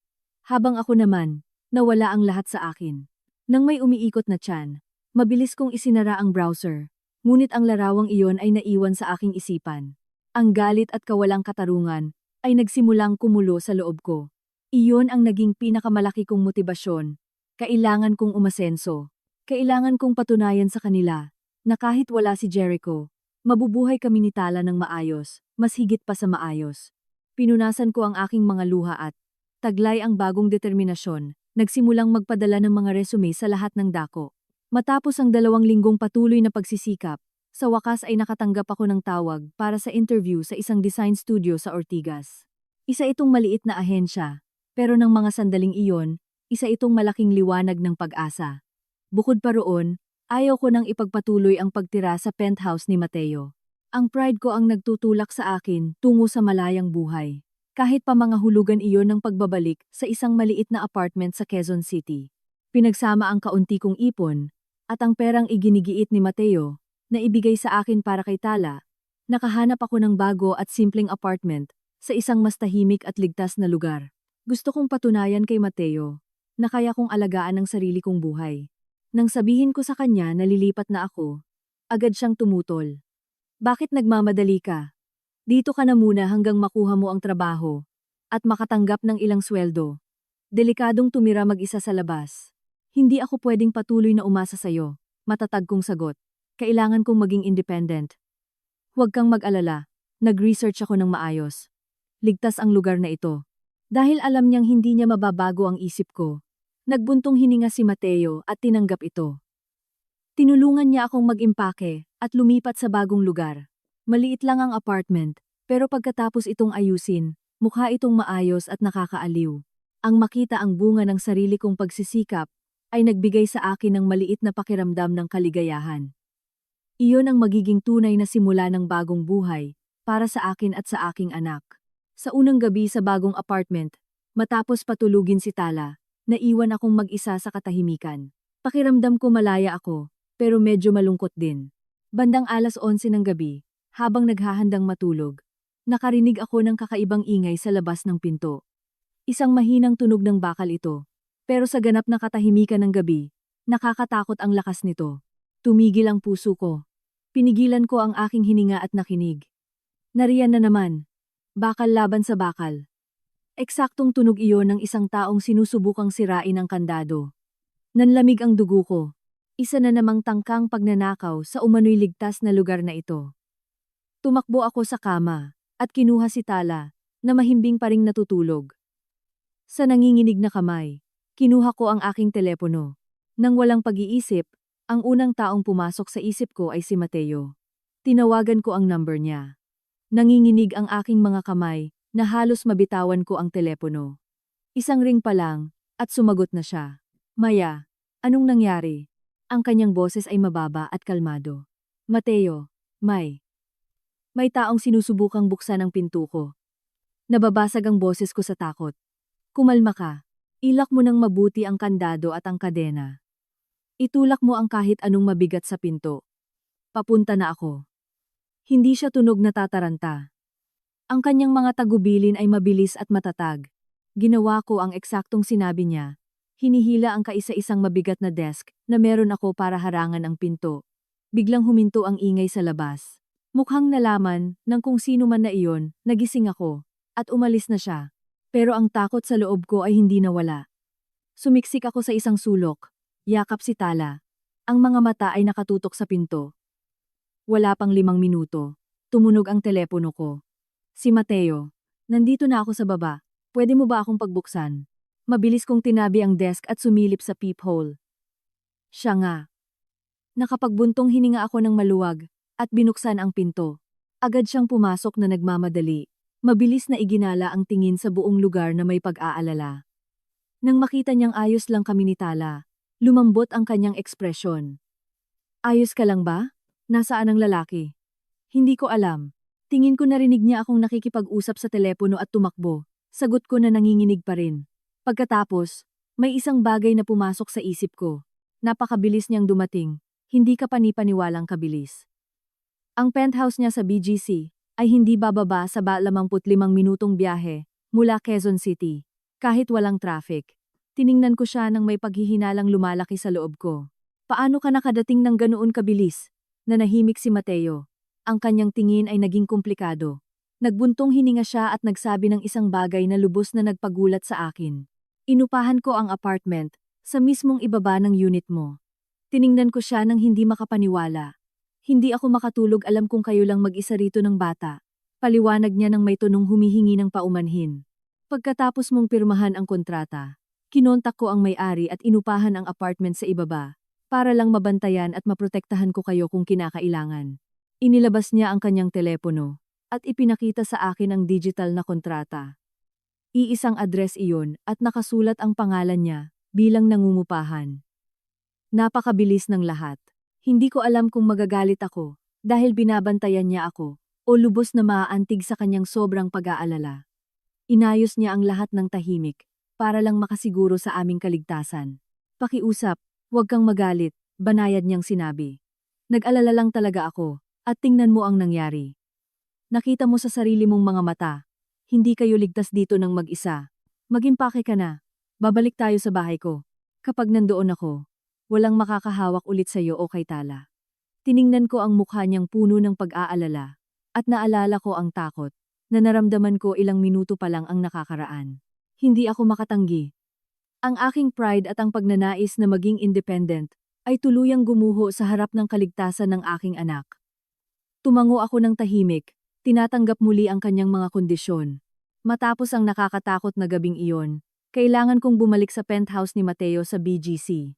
Speaker 1: Habang ako naman, nawala ang lahat sa akin. Nang may umiikot na tiyan, mabilis kong isinara ang browser. Ngunit ang larawang iyon ay naiwan sa aking isipan. Ang galit at kawalang katarungan ay nagsimulang kumulo sa loob ko. Iyon ang naging pinakamalaki kong motibasyon. Kailangan kong umasenso. Kailangan kong patunayan sa kanila na kahit wala si Jericho, mabubuhay kami ni Tala ng maayos, mas higit pa sa maayos. Pinunasan ko ang aking mga luha at taglay ang bagong determinasyon Nagsimulang magpadala ng mga resume sa lahat ng dako. Matapos ang 2 linggong patuloy na pagsisikap, sa wakas ay nakatanggap ako ng tawag para sa interview sa isang design studio sa Ortigas. Isa itong maliit na ahensya, pero ng mga sandaling iyon, isa itong malaking liwanag ng pag-asa. Bukod pa roon, ayaw ko nang ipagpatuloy ang pagtira sa penthouse ni Mateo. Ang pride ko ang nagtutulak sa akin tungo sa malayang buhay. Kahit pa mga hulugan iyon ng pagbabalik sa isang maliit na apartment sa Quezon City. Pinagsama ang kaunti kong ipon, at ang perang iginigiit ni Mateo, na ibigay sa akin para kay Tala, nakahanap ako ng bago at simpleng apartment sa isang mas tahimik at ligtas na lugar. Gusto kong patunayan kay Mateo na kaya kong alagaan ang sarili kong buhay. Nang sabihin ko sa kanya na lilipat na ako, agad siyang tumutol. Bakit nagmamadali ka? Dito ka na muna hanggang makuha mo ang trabaho at makatanggap ng ilang sweldo. Delikadong tumira mag-isa sa labas. Hindi ako pwedeng patuloy na umasa sa'yo, matatag kong sagot. Kailangan kong maging independent. Huwag kang mag-alala, nag-research ako ng maayos. Ligtas ang lugar na ito. Dahil alam niyang hindi niya mababago ang isip ko, nagbuntong hininga si Mateo at tinanggap ito. Tinulungan niya akong mag-impake at lumipat sa bagong lugar. Maliit lang ang apartment, pero pagkatapos itong ayusin, mukha itong maayos at nakakaaliw. Ang makita ang bunga ng sarili kong pagsisikap ay nagbigay sa akin ng maliit na pakiramdam ng kaligayahan. Iyon ang magiging tunay na simula ng bagong buhay para sa akin at sa aking anak. Sa unang gabi sa bagong apartment, matapos patulugin si Tala, naiwan akong mag-isa sa katahimikan. Pakiramdam ko malaya ako, pero medyo malungkot din. Bandang 11:00 ng gabi, habang naghahandang matulog, nakarinig ako ng kakaibang ingay sa labas ng pinto. Isang mahinang tunog ng bakal ito, pero sa ganap na katahimikan ng gabi, nakakatakot ang lakas nito. Tumigil ang puso ko. Pinigilan ko ang aking hininga at nakinig. Nariyan na naman. Bakal laban sa bakal. Eksaktong tunog iyon ng isang taong sinusubukang sirain ang kandado. Nanlamig ang dugo ko. Isa na namang tangkang pagnanakaw sa umano'y ligtas na lugar na ito. Tumakbo ako sa kama at kinuha si Tala na mahimbing pa ring natutulog. Sa nanginginig na kamay, kinuha ko ang aking telepono. Nang walang pag-iisip, ang unang taong pumasok sa isip ko ay si Mateo. Tinawagan ko ang number niya. Nanginginig ang aking mga kamay na halos mabitawan ko ang telepono. Isang ring pa lang at sumagot na siya. Maya, anong nangyari? Ang kanyang boses ay mababa at kalmado. Mateo, may taong sinusubukang buksan ang pinto ko. Nababasag ang boses ko sa takot. Kumalma ka. Ilak mo ng mabuti ang kandado at ang kadena. Itulak mo ang kahit anong mabigat sa pinto. Papunta na ako. Hindi siya tunog na tataranta. Ang kanyang mga tagubilin ay mabilis at matatag. Ginawa ko ang eksaktong sinabi niya. Hinihila ang kaisa-isang mabigat na desk na meron ako para harangan ang pinto. Biglang huminto ang ingay sa labas. Mukhang nalaman ng kung sino man na iyon, nagising ako, at umalis na siya. Pero ang takot sa loob ko ay hindi nawala. Sumiksik ako sa isang sulok. Yakap si Tala. Ang mga mata ay nakatutok sa pinto. Wala pang 5 minuto. Tumunog ang telepono ko. Si Mateo. Nandito na ako sa baba. Pwede mo ba akong pagbuksan? Mabilis kong tinabi ang desk at sumilip sa peephole. Siya nga. Nakapagbuntong hininga ako ng maluwag at binuksan ang pinto. Agad siyang pumasok na nagmamadali. Mabilis na iginala ang tingin sa buong lugar na may pag-aalala. Nang makita niyang ayos lang kami ni Tala, lumambot ang kanyang ekspresyon. Ayos ka lang ba? Nasaan ang lalaki? Hindi ko alam. Tingin ko narinig niya akong nakikipag-usap sa telepono at tumakbo. Sagot ko na nanginginig pa rin. Pagkatapos, may isang bagay na pumasok sa isip ko. Napakabilis niyang dumating. Hindi ka panipaniwalang kabilis. Ang penthouse niya sa BGC ay hindi bababa sa 25 minutong biyahe mula Quezon City. Kahit walang traffic. Tiningnan ko siya nang may paghihinalang lumalaki sa loob ko. Paano ka nakadating ng ganoon kabilis? Nanahimik si Mateo. Ang kanyang tingin ay naging komplikado. Nagbuntong hininga siya at nagsabi ng isang bagay na lubos na nagpagulat sa akin. Inupahan ko ang apartment sa mismong ibaba ng unit mo. Tiningnan ko siya nang hindi makapaniwala. Hindi ako makatulog, alam kong kayo lang mag-isa rito ng bata. Paliwanag niya nang may tonong humihingi ng paumanhin. Pagkatapos mong pirmahan ang kontrata, Kinontak ko ang may-ari at inupahan ang apartment sa ibaba, para lang mabantayan at maprotektahan ko kayo kung kinakailangan. Inilabas niya ang kanyang telepono, at ipinakita sa akin ang digital na kontrata. Iisang address iyon at nakasulat ang pangalan niya bilang nangungupahan. Napakabilis ng lahat. Hindi ko alam kung magagalit ako dahil binabantayan niya ako o lubos na maaantig sa kanyang sobrang pag-aalala. Inayos niya ang lahat ng tahimik para lang makasiguro sa aming kaligtasan. Pakiusap, huwag kang magalit, banayad niyang sinabi. Nag-alala lang talaga ako at tingnan mo ang nangyari. Nakita mo sa sarili mong mga mata. Hindi kayo ligtas dito ng mag-isa. Mag-impake ka na. Babalik tayo sa bahay ko. Kapag nandoon ako, walang makakahawak ulit sa iyo o kay Tala. Tiningnan ko ang mukha niyang puno ng pag-aalala at naalala ko ang takot na naramdaman ko ilang minuto pa lang ang nakakaraan. Hindi ako makatanggi. Ang aking pride at ang pagnanais na maging independent ay tuluyang gumuho sa harap ng kaligtasan ng aking anak. Tumango ako ng tahimik, tinatanggap muli ang kanyang mga kondisyon. Matapos ang nakakatakot na gabing iyon, kailangan kong bumalik sa penthouse ni Mateo sa BGC.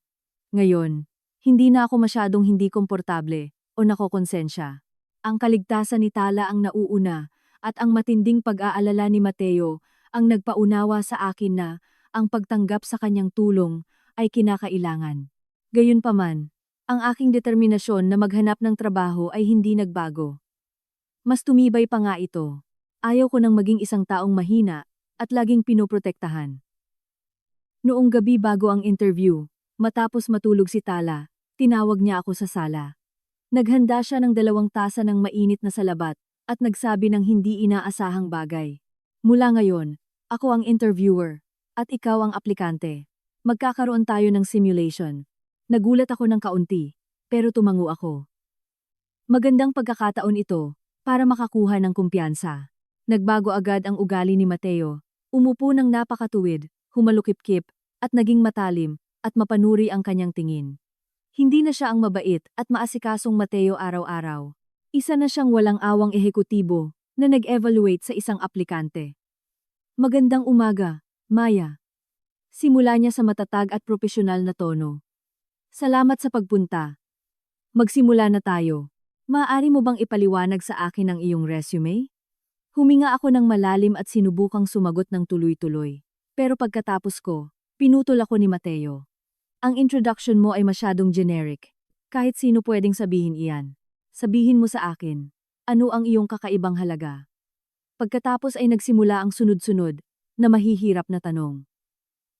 Speaker 1: Ngayon, hindi na ako masyadong hindi komportable o nakokonsensya. Ang kaligtasan ni Tala ang nauuna at ang matinding pag-aalala ni Mateo ang nagpaunawa sa akin na ang pagtanggap sa kanyang tulong ay kinakailangan. Gayunpaman, ang aking determinasyon na maghanap ng trabaho ay hindi nagbago. Mas tumibay pa nga ito. Ayaw ko nang maging isang taong mahina at laging pinoprotektahan. Noong gabi bago ang interview, matapos matulog si Tala, tinawag niya ako sa sala. Naghanda siya ng 2 tasa ng mainit na salabat at nagsabi ng hindi inaasahang bagay. Mula ngayon, ako ang interviewer at ikaw ang aplikante. Magkakaroon tayo ng simulation. Nagulat ako ng kaunti, pero tumango ako. Magandang pagkakataon ito para makakuha ng kumpiyansa. Nagbago agad ang ugali ni Mateo. Umupo ng napakatuwid, humalukip-kip, at naging matalim at mapanuri ang kanyang tingin. Hindi na siya ang mabait at maasikasong Mateo araw-araw. Isa na siyang walang awang ehekutibo na nag-evaluate sa isang aplikante. Magandang umaga, Maya. Simula niya sa matatag at propesyonal na tono. Salamat sa pagpunta. Magsimula na tayo. Maaari mo bang ipaliwanag sa akin ang iyong resume? Huminga ako ng malalim at sinubukang sumagot ng tuloy-tuloy. Pero pagkatapos ko, pinutol ako ni Mateo. Ang introduction mo ay masyadong generic. Kahit sino pwedeng sabihin iyan. Sabihin mo sa akin, ano ang iyong kakaibang halaga? Pagkatapos ay nagsimula ang sunod-sunod na mahihirap na tanong.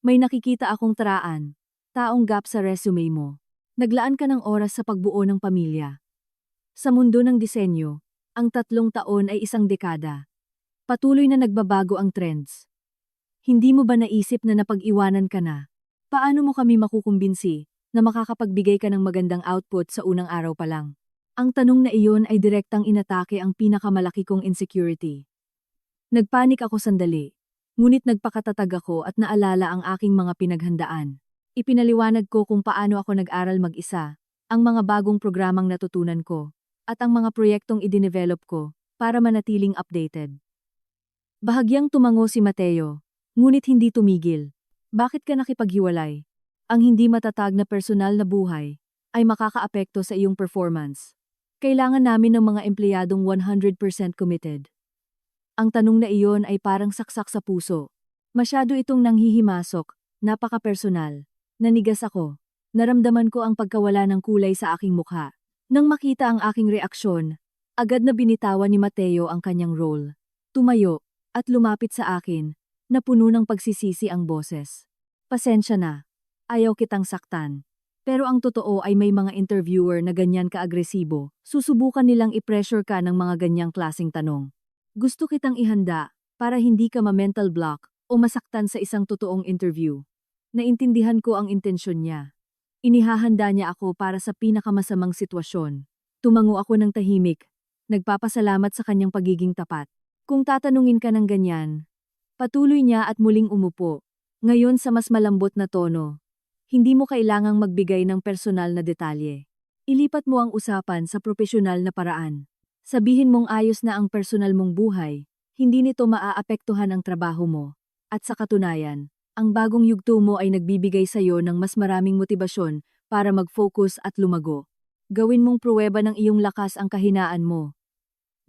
Speaker 1: May nakikita akong taong gap sa resume mo. Naglaan ka ng oras sa pagbuo ng pamilya. Sa mundo ng disenyo, ang 3 taon ay isang dekada. Patuloy na nagbabago ang trends. Hindi mo ba naisip na napag-iwanan ka na? Paano mo kami makukumbinsi na makakapagbigay ka ng magandang output sa unang araw pa lang? Ang tanong na iyon ay direktang inatake ang pinakamalaki kong insecurity. Nagpanik ako sandali, ngunit nagpakatatag ako at naalala ang aking mga pinaghandaan. Ipinaliwanag ko kung paano ako nag-aral mag-isa, ang mga bagong programang natutunan ko, at ang mga proyektong idinevelop ko para manatiling updated. Bahagyang tumango si Mateo, ngunit hindi tumigil. Bakit ka nakipaghiwalay? Ang hindi matatag na personal na buhay ay makakaapekto sa iyong performance. Kailangan namin ng mga empleyadong 100% committed. Ang tanong na iyon ay parang saksak sa puso. Masyado itong nanghihimasok, napaka-personal. Nanigas ako. Naramdaman ko ang pagkawala ng kulay sa aking mukha. Nang makita ang aking reaksyon, agad na binitawan ni Mateo ang kanyang role. Tumayo, at lumapit sa akin, na puno ng pagsisisi ang boses. Pasensya na. Ayaw kitang saktan. Pero ang totoo ay may mga interviewer na ganyan ka-agresibo. Susubukan nilang i-pressure ka ng mga ganyang klaseng tanong. Gusto kitang ihanda para hindi ka ma-mental block o masaktan sa isang totoong interview. Naintindihan ko ang intensyon niya. Inihahanda niya ako para sa pinakamasamang sitwasyon. Tumango ako ng tahimik, nagpapasalamat sa kanyang pagiging tapat. Kung tatanungin ka ng ganyan, patuloy niya at muling umupo. Ngayon sa mas malambot na tono, hindi mo kailangang magbigay ng personal na detalye. Ilipat mo ang usapan sa propesyonal na paraan. Sabihin mong ayos na ang personal mong buhay, hindi nito maaapektuhan ang trabaho mo. At sa katunayan, Ang bagong yugto mo ay nagbibigay sa'yo ng mas maraming motibasyon para mag-focus at lumago. Gawin mong pruweba ng iyong lakas ang kahinaan mo.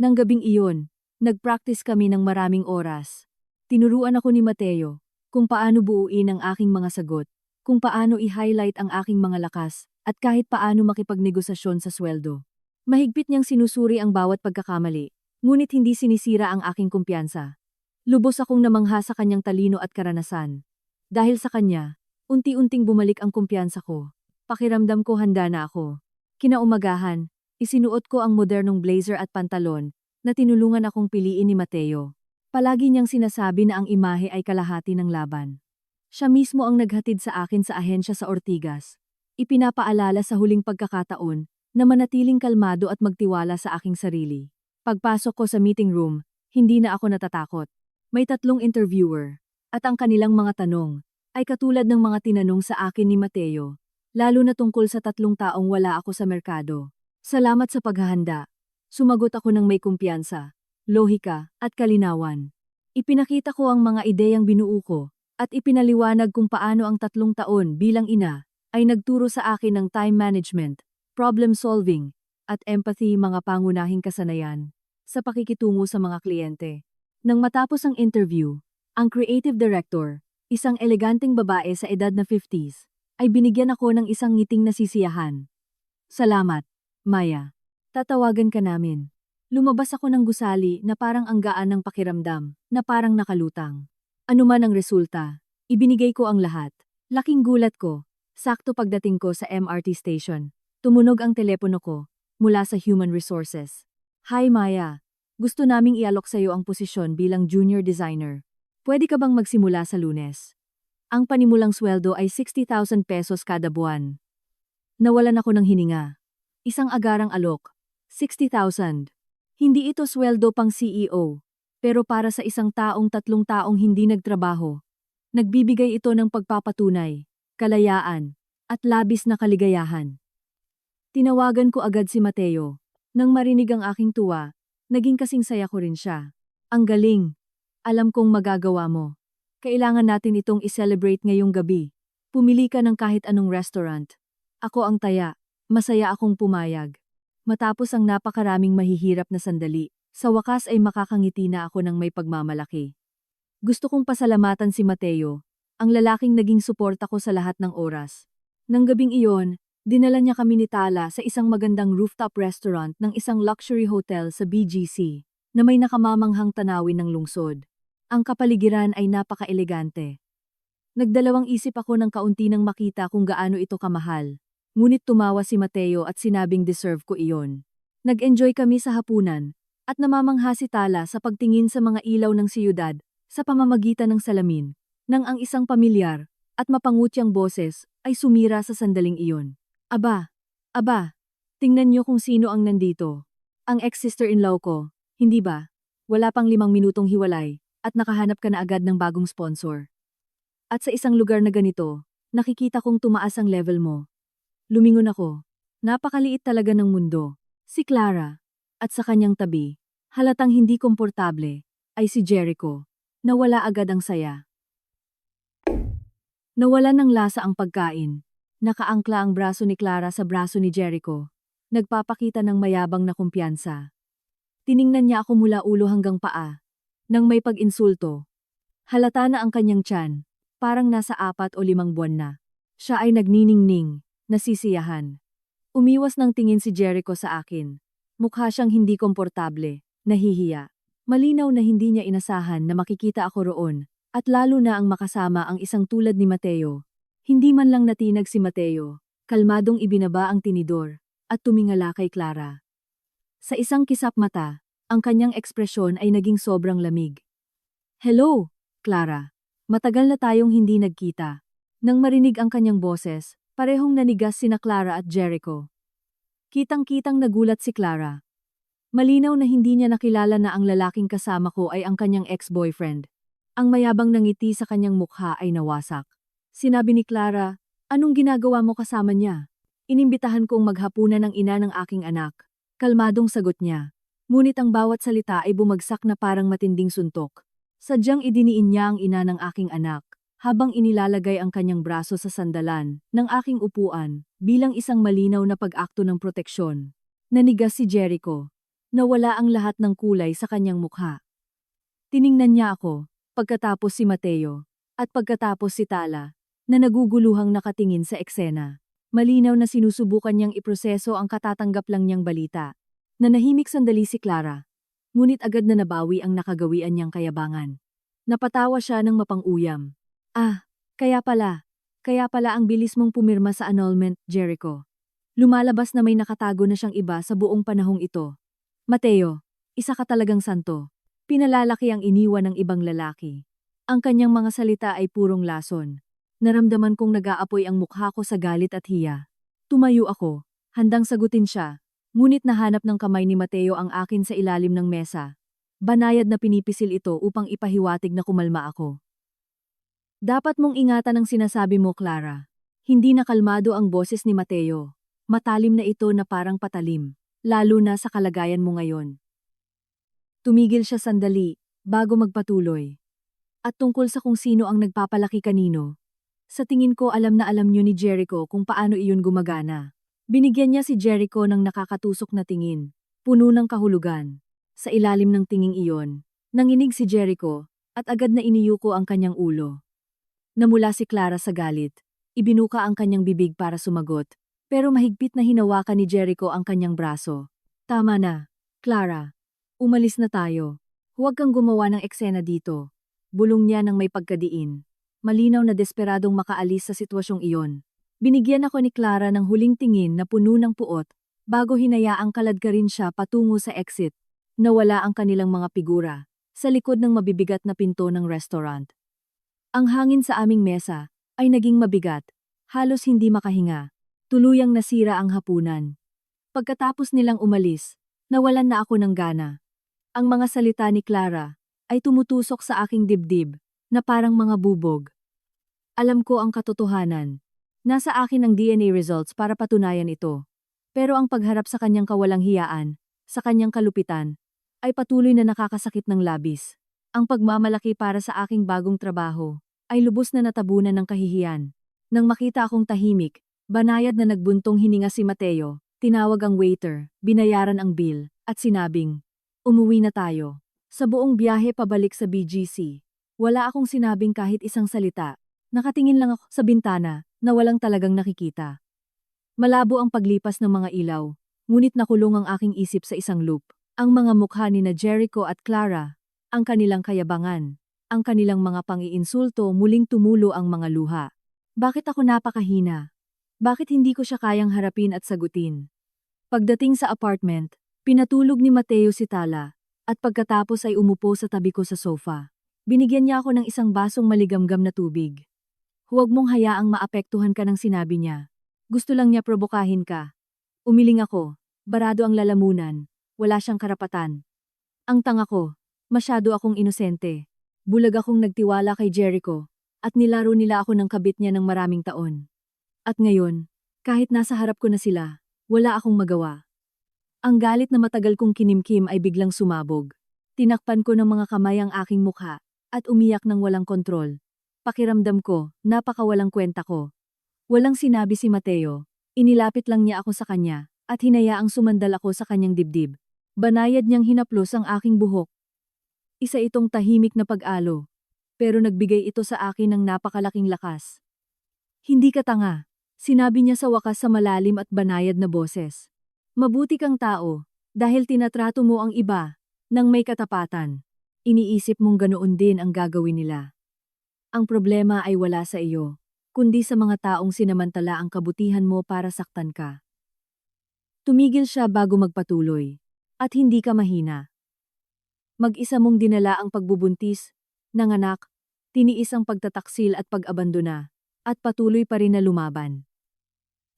Speaker 1: Nang gabing iyon, nag-practice kami ng maraming oras. Tinuruan ako ni Mateo kung paano buuin ang aking mga sagot, kung paano i-highlight ang aking mga lakas, at kahit paano makipagnegosasyon sa sweldo. Mahigpit niyang sinusuri ang bawat pagkakamali, ngunit hindi sinisira ang aking kumpiyansa. Lubos akong namangha sa kanyang talino at karanasan. Dahil sa kanya, unti-unting bumalik ang kumpiyansa ko. Pakiramdam ko handa na ako. Kinaumagahan, isinuot ko ang modernong blazer at pantalon na tinulungan akong piliin ni Mateo. Palagi niyang sinasabi na ang imahe ay kalahati ng laban. Siya mismo ang naghatid sa akin sa ahensya sa Ortigas. Ipinapaalala sa huling pagkakataon na manatiling kalmado at magtiwala sa aking sarili. Pagpasok ko sa meeting room, hindi na ako natatakot. May 3 interviewer, at ang kanilang mga tanong ay katulad ng mga tinanong sa akin ni Mateo, lalo na tungkol sa 3 taong wala ako sa merkado. Salamat sa paghahanda. Sumagot ako ng may kumpiyansa, lohika, at kalinawan. Ipinakita ko ang mga ideyang binuo ko, at ipinaliwanag kung paano ang 3 taon bilang ina ay nagturo sa akin ng time management, problem solving, at empathy, mga pangunahing kasanayan sa pakikitungo sa mga kliyente. Nang matapos ang interview, ang creative director, isang eleganteng babae sa edad na 50s, ay binigyan ako ng isang ngiting nasisiyahan. Salamat, Maya. Tatawagan ka namin. Lumabas ako ng gusali na parang ang gaan ng pakiramdam, na parang nakalutang. Ano man ang resulta, ibinigay ko ang lahat. Laking gulat ko, sakto pagdating ko sa MRT station. Tumunog ang telepono ko, mula sa Human Resources. Hi Maya, gusto naming ialok sa'yo ang posisyon bilang junior designer. Pwede ka bang magsimula sa Lunes? Ang panimulang sweldo ay 60,000 pesos kada buwan. Nawalan ako ng hininga. Isang agarang alok, 60,000. Hindi ito sweldo pang CEO, pero para sa isang taong 3 taong hindi nagtrabaho, nagbibigay ito ng pagpapatunay, kalayaan, at labis na kaligayahan. Tinawagan ko agad si Mateo. Nang marinig ang aking tuwa, naging kasing saya ko rin siya. Ang galing. Alam kong magagawa mo. Kailangan natin itong i-celebrate ngayong gabi. Pumili ka ng kahit anong restaurant. Ako ang taya. Masaya akong pumayag. Matapos ang napakaraming mahihirap na sandali, sa wakas ay makakangiti na ako ng may pagmamalaki. Gusto kong pasalamatan si Mateo, ang lalaking naging suporta ko sa lahat ng oras. Nang gabing iyon, dinala niya kami ni Tala sa isang magandang rooftop restaurant ng isang luxury hotel sa BGC, na may nakamamanghang tanawin ng lungsod. Ang kapaligiran ay napaka-elegante. Nagdalawang isip ako ng kaunti nang makita kung gaano ito kamahal. Ngunit tumawa si Mateo at sinabing deserve ko iyon. Nag-enjoy kami sa hapunan, at namamangha si Tala sa pagtingin sa mga ilaw ng siyudad sa pamamagitan ng salamin, nang ang isang pamilyar at mapangutyang boses ay sumira sa sandaling iyon. Aba, tingnan niyo kung sino ang nandito. Ang ex-sister-in-law ko, hindi ba? Wala pang 5 minutong hiwalay, at nakahanap ka na agad ng bagong sponsor. At sa isang lugar na ganito, nakikita kong tumaas ang level mo. Lumingon ako. Napakaliit talaga ng mundo. Si Clara. At sa kanyang tabi, halatang hindi komportable, ay si Jericho. Nawala agad ang saya. Nawala ng lasa ang pagkain. Nakaangkla ang braso ni Clara sa braso ni Jericho. Nagpapakita ng mayabang na kumpiyansa. Tiningnan niya ako mula ulo hanggang paa. Nang may pag-insulto. Halata na ang kanyang tiyan. Parang nasa 4 o 5 buwan na. Siya ay nagniningning. Nasisiyahan. Umiwas ng tingin si Jericho sa akin. Mukha siyang hindi komportable, nahihiya. Malinaw na hindi niya inasahan na makikita ako roon, at lalo na ang makasama ang isang tulad ni Mateo. Hindi man lang natinag si Mateo, kalmadong ibinaba ang tinidor, at tumingala kay Clara. Sa isang kisap mata, ang kanyang ekspresyon ay naging sobrang lamig. Hello, Clara. Matagal na tayong hindi nagkita. Nang marinig ang kanyang boses, parehong nanigas sina Clara at Jericho. Kitang-kitang nagulat si Clara. Malinaw na hindi niya nakilala na ang lalaking kasama ko ay ang kanyang ex-boyfriend. Ang mayabang na ngiti sa kanyang mukha ay nawasak. Sinabi ni Clara, "Anong ginagawa mo kasama niya?" Inimbitahan kong maghapunan ng ina ng aking anak. Kalmadong sagot niya. Ngunit ang bawat salita ay bumagsak na parang matinding suntok. Sadyang idiniin niya ang ina ng aking anak. habang inilalagay ang kanyang braso sa sandalan ng aking upuan bilang isang malinaw na pag-akto ng proteksyon. Nanigas si Jericho. Nawala ang lahat ng kulay sa kanyang mukha. Tiningnan niya ako, pagkatapos si Mateo, at pagkatapos si Tala, na naguguluhang nakatingin sa eksena. Malinaw na sinusubukan niyang iproseso ang katatanggap lang niyang balita. Nanahimik sandali si Clara, ngunit agad na nabawi ang nakagawian niyang kayabangan. Napatawa siya ng mapang-uyam. Ah, kaya pala ang bilis mong pumirma sa annulment, Jericho. Lumalabas na may nakatago na siyang iba sa buong panahong ito. Mateo, isa ka talagang santo. Pinalalaki ang iniwan ng ibang lalaki. Ang kanyang mga salita ay purong lason. Naramdaman kong nag-aapoy ang mukha ko sa galit at hiya. Tumayo ako, handang sagutin siya, ngunit nahanap ng kamay ni Mateo ang akin sa ilalim ng mesa. Banayad na pinipisil ito upang ipahiwatig na kumalma ako. Dapat mong ingatan ang sinasabi mo, Clara. Hindi na kalmado ang boses ni Mateo. Matalim na ito na parang patalim, lalo na sa kalagayan mo ngayon. Tumigil siya sandali, bago magpatuloy. At tungkol sa kung sino ang nagpapalaki kanino. Sa tingin ko alam na alam niyo ni Jericho kung paano iyon gumagana. Binigyan niya si Jericho ng nakakatusok na tingin, puno ng kahulugan. Sa ilalim ng tinging iyon, nanginig si Jericho, at agad na iniyuko ang kanyang ulo. Namula si Clara sa galit, ibinuka ang kanyang bibig para sumagot, pero mahigpit na hinawakan ni Jericho ang kanyang braso. Tama na, Clara. Umalis na tayo. Huwag kang gumawa ng eksena dito. Bulong niya ng may pagkadiin. Malinaw na desperadong makaalis sa sitwasyong iyon. Binigyan ako ni Clara ng huling tingin na puno ng puot, bago hinayaang kaladkarin siya patungo sa exit. Nawala ang kanilang mga figura, sa likod ng mabibigat na pinto ng restaurant. Ang hangin sa aming mesa ay naging mabigat, halos hindi makahinga. Tuluyang nasira ang hapunan. Pagkatapos nilang umalis, nawalan na ako ng gana. Ang mga salita ni Clara ay tumutusok sa aking dibdib na parang mga bubog. Alam ko ang katotohanan. Nasa akin ang DNA results para patunayan ito. Pero ang pagharap sa kanyang kawalang hiyaan, sa kanyang kalupitan, ay patuloy na nakakasakit ng labis. Ang pagmamalaki para sa aking bagong trabaho ay lubos na natabunan ng kahihiyan. Nang makita akong tahimik, banayad na nagbuntong hininga si Mateo, tinawag ang waiter, binayaran ang bill, at sinabing, umuwi na tayo. Sa buong biyahe pabalik sa BGC, wala akong sinabing kahit isang salita. Nakatingin lang ako sa bintana na walang talagang nakikita. Malabo ang paglipas ng mga ilaw, ngunit nakulong ang aking isip sa isang loop. Ang mga mukha ni na Jericho at Clara, ang kanilang kayabangan, ang kanilang mga pang-iinsulto, muling tumulo ang mga luha. Bakit ako napakahina? Bakit hindi ko siya kayang harapin at sagutin? Pagdating sa apartment, pinatulog ni Mateo si Tala, at pagkatapos ay umupo sa tabi ko sa sofa. Binigyan niya ako ng isang basong maligamgam na tubig. Huwag mong hayaang maapektuhan ka ng sinabi niya. Gusto lang niya probokahin ka. Umiling ako, barado ang lalamunan, wala siyang karapatan. Ang tanga ko, masyado akong inosente. Bulag akong nagtiwala kay Jericho, at nilaro nila ako ng kabit niya ng maraming taon. At ngayon, kahit nasa harap ko na sila, wala akong magawa. Ang galit na matagal kong kinimkim ay biglang sumabog. Tinakpan ko ng mga kamay ang aking mukha, at umiyak ng walang kontrol. Pakiramdam ko, napakawalang kwenta ko. Walang sinabi si Mateo, inilapit lang niya ako sa kanya, at hinayaang sumandal ako sa kanyang dibdib. Banayad niyang hinaplos ang aking buhok. Isa itong tahimik na pag-alo, pero nagbigay ito sa akin ng napakalaking lakas. Hindi ka tanga, sinabi niya sa wakas sa malalim at banayad na boses. Mabuti kang tao, dahil tinatrato mo ang iba, nang may katapatan. Iniisip mong ganoon din ang gagawin nila. Ang problema ay wala sa iyo, kundi sa mga taong sinamantala ang kabutihan mo para saktan ka. Tumigil siya bago magpatuloy, at hindi ka mahina. Mag-isa mong dinala ang pagbubuntis, nanganak, tiniis ang pagtataksil at pag-abandona, at patuloy pa rin na lumaban.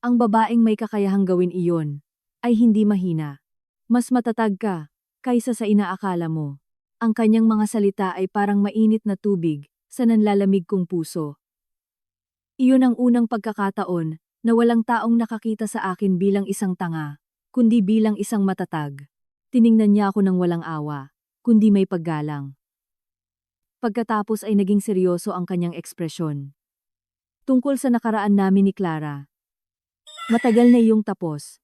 Speaker 1: Ang babaeng may kakayahang gawin iyon, ay hindi mahina. Mas matatag ka, kaysa sa inaakala mo. Ang kanyang mga salita ay parang mainit na tubig, sa nanlalamig kong puso. Iyon ang unang pagkakataon, na walang taong nakakita sa akin bilang isang tanga, kundi bilang isang matatag. Tiningnan niya ako ng walang awa, kundi may paggalang. Pagkatapos ay naging seryoso ang kanyang ekspresyon. Tungkol sa nakaraan namin ni Clara. Matagal na iyong tapos.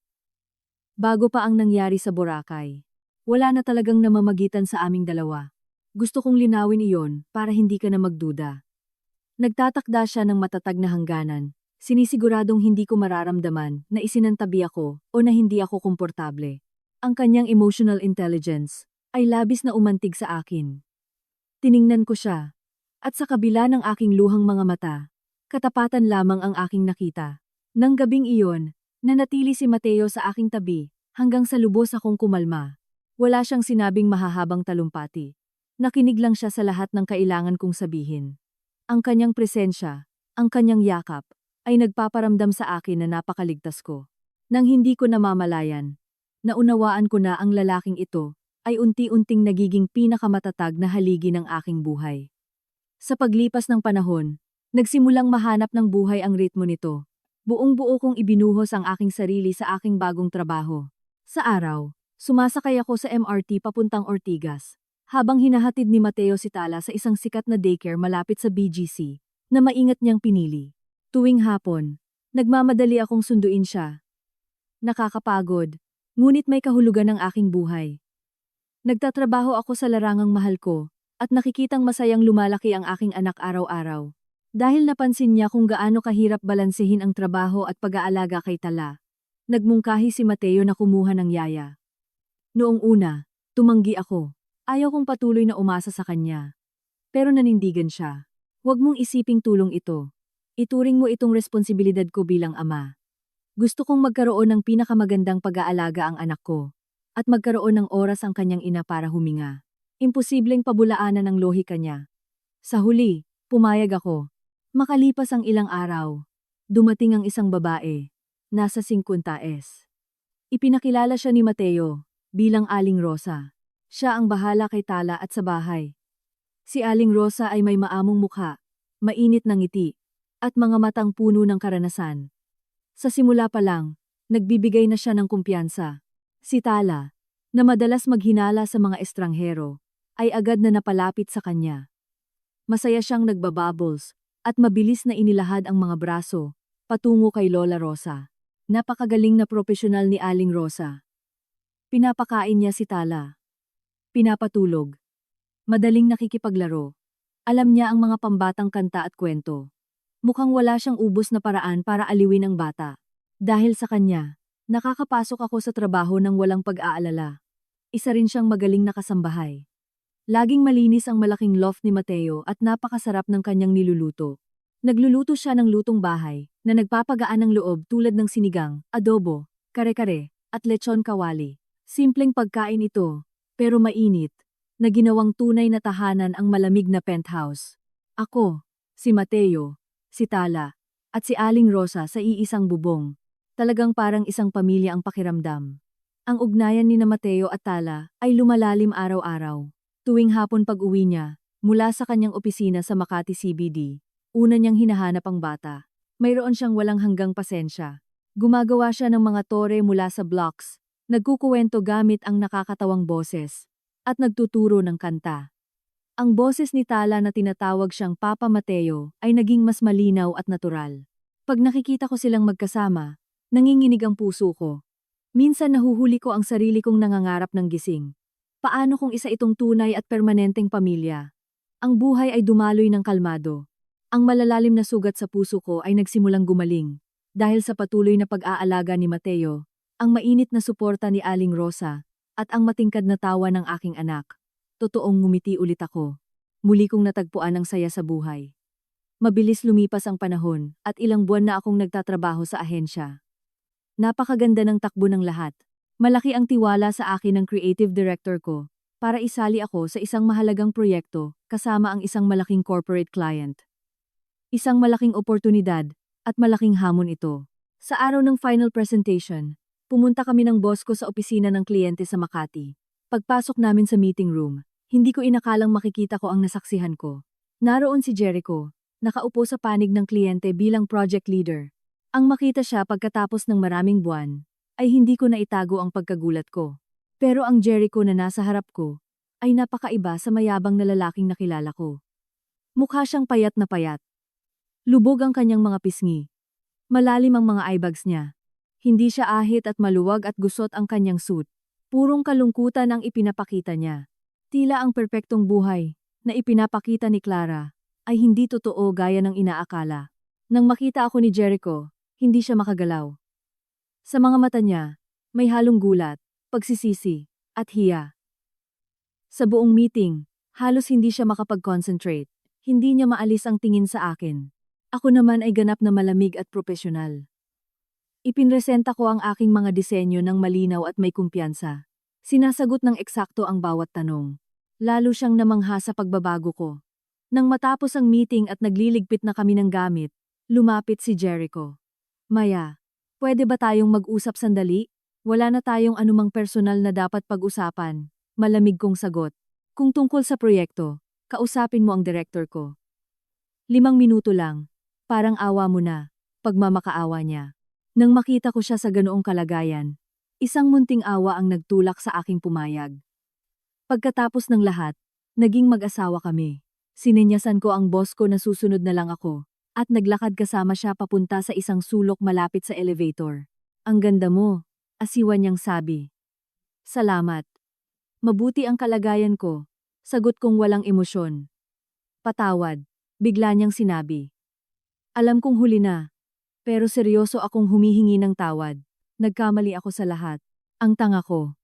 Speaker 1: Bago pa ang nangyari sa Boracay. Wala na talagang namamagitan sa aming dalawa. Gusto kong linawin iyon para hindi ka na magduda. Nagtatakda siya ng matatag na hangganan. Sinisiguradong hindi ko mararamdaman na isinantabi ako o na hindi ako komportable. Ang kanyang emotional intelligence ay labis na umantig sa akin. Tiningnan ko siya. At sa kabila ng aking luhang mga mata, katapatan lamang ang aking nakita. Nang gabing iyon, nanatili si Mateo sa aking tabi hanggang sa lubos akong kumalma. Wala siyang sinabing mahahabang talumpati. Nakinig lang siya sa lahat ng kailangan kong sabihin. Ang kanyang presensya, ang kanyang yakap, ay nagpaparamdam sa akin na napakaligtas ko. Nang hindi ko namamalayan, naunawaan ko na ang lalaking ito ay unti-unting nagiging pinakamatatag na haligi ng aking buhay. Sa paglipas ng panahon, nagsimulang mahanap ng buhay ang ritmo nito. Buong-buo kong ibinuhos ang aking sarili sa aking bagong trabaho. Sa araw, sumasakay ako sa MRT papuntang Ortigas, habang hinahatid ni Mateo si Tala sa isang sikat na daycare malapit sa BGC, na maingat niyang pinili. Tuwing hapon, nagmamadali akong sunduin siya. Nakakapagod, ngunit may kahulugan ng aking buhay. Nagtatrabaho ako sa larangang mahal ko, at nakikitang masayang lumalaki ang aking anak araw-araw. Dahil napansin niya kung gaano kahirap balansehin ang trabaho at pag-aalaga kay Tala, nagmungkahi si Mateo na kumuha ng yaya. Noong una, tumanggi ako. Ayaw kong patuloy na umasa sa kanya. Pero nanindigan siya. Huwag mong isiping tulong ito. Ituring mo itong responsibilidad ko bilang ama. Gusto kong magkaroon ng pinakamagandang pag-aalaga ang anak ko. At magkaroon ng oras ang kanyang ina para huminga. Imposibleng pabulaanan ang lohika niya. Sa huli, pumayag ako. Makalipas ang ilang araw, dumating ang isang babae. Nasa 50s. Ipinakilala siya ni Mateo bilang Aling Rosa. Siya ang bahala kay Tala at sa bahay. Si Aling Rosa ay may maamong mukha, mainit na ngiti, at mga matang puno ng karanasan. Sa simula pa lang, nagbibigay na siya ng kumpiyansa. Si Tala, na madalas maghinala sa mga estranghero, ay agad na napalapit sa kanya. Masaya siyang nagbabubbles, at mabilis na inilahad ang mga braso, patungo kay Lola Rosa. Napakagaling na propesyonal ni Aling Rosa. Pinapakain niya si Tala. Pinapatulog. Madaling nakikipaglaro. Alam niya ang mga pambatang kanta at kwento. Mukhang wala siyang ubos na paraan para aliwin ang bata. Dahil sa kanya, nakakapasok ako sa trabaho ng walang pag-aalala. Isa rin siyang magaling na kasambahay. Laging malinis ang malaking loft ni Mateo at napakasarap ng kanyang niluluto. Nagluluto siya ng lutong bahay na nagpapagaan ng loob tulad ng sinigang, adobo, kare-kare, at lechon kawali. Simpleng pagkain ito, pero mainit, na ginawang tunay na tahanan ang malamig na penthouse. Ako, si Mateo, si Tala, at si Aling Rosa sa iisang bubong. Talagang parang isang pamilya ang pakiramdam. Ang ugnayan ni na Mateo at Tala ay lumalalim araw-araw. Tuwing hapon pag-uwi niya, mula sa kanyang opisina sa Makati CBD, una niyang hinahanap ang bata. Mayroon siyang walang hanggang pasensya. Gumagawa siya ng mga tore mula sa blocks, nagkukuwento gamit ang nakakatawang boses, at nagtuturo ng kanta. Ang boses ni Tala na tinatawag siyang Papa Mateo ay naging mas malinaw at natural. Pag nakikita ko silang magkasama, nanginginig ang puso ko. Minsan nahuhuli ko ang sarili kong nangangarap ng gising. Paano kung isa itong tunay at permanenteng pamilya? Ang buhay ay dumaloy ng kalmado. Ang malalalim na sugat sa puso ko ay nagsimulang gumaling. Dahil sa patuloy na pag-aalaga ni Mateo, ang mainit na suporta ni Aling Rosa, at ang matingkad na tawa ng aking anak. Totoong ngumiti ulit ako. Muli kong natagpuan ang saya sa buhay. Mabilis lumipas ang panahon at ilang buwan na akong nagtatrabaho sa ahensya. Napakaganda ng takbo ng lahat. Malaki ang tiwala sa akin ng creative director ko para isali ako sa isang mahalagang proyekto kasama ang isang malaking corporate client. Isang malaking oportunidad at malaking hamon ito. Sa araw ng final presentation, pumunta kami ng boss ko sa opisina ng kliyente sa Makati. Pagpasok namin sa meeting room, hindi ko inakalang makikita ko ang nasaksihan ko. Naroon si Jericho, nakaupo sa panig ng kliyente bilang project leader. Ang makita siya pagkatapos ng maraming buwan, ay hindi ko naitago ang pagkagulat ko. Pero ang Jericho na nasa harap ko, ay napakaiba sa mayabang na lalaking nakilala ko. Mukha siyang payat na payat. Lubog ang kanyang mga pisngi. Malalim ang mga eyebags niya. Hindi siya ahit at maluwag at gusot ang kanyang suit. Purong kalungkutan ang ipinapakita niya. Tila ang perpektong buhay na ipinapakita ni Clara ay hindi totoo gaya ng inaakala. Nang makita ako ni Jericho, hindi siya makagalaw. Sa mga mata niya, may halong gulat, pagsisisi, at hiya. Sa buong meeting, halos hindi siya makapag-concentrate. Hindi niya maalis ang tingin sa akin. Ako naman ay ganap na malamig at propesyonal. Ipinresenta ko ang aking mga disenyo ng malinaw at may kumpiyansa. Sinasagot ng eksakto ang bawat tanong. Lalo siyang namangha sa pagbabago ko. Nang matapos ang meeting at nagliligpit na kami ng gamit, lumapit si Jericho. Maya, pwede ba tayong mag-usap sandali? Wala na tayong anumang personal na dapat pag-usapan. Malamig kong sagot. Kung tungkol sa proyekto, kausapin mo ang direktor ko. 5 minuto lang. Parang awa mo na. Pagmamakaawa niya. Nang makita ko siya sa ganoong kalagayan, isang munting awa ang nagtulak sa aking pumayag. Pagkatapos ng lahat, naging mag-asawa kami. Sinenyasan ko ang boss ko na susunod na lang ako, at naglakad kasama siya papunta sa isang sulok malapit sa elevator. Ang ganda mo, asiwan niyang sabi. Salamat. Mabuti ang kalagayan ko, sagot kong walang emosyon. Patawad, bigla niyang sinabi. Alam kong huli na, pero seryoso akong humihingi ng tawad. Nagkamali ako sa lahat. Ang tanga ko.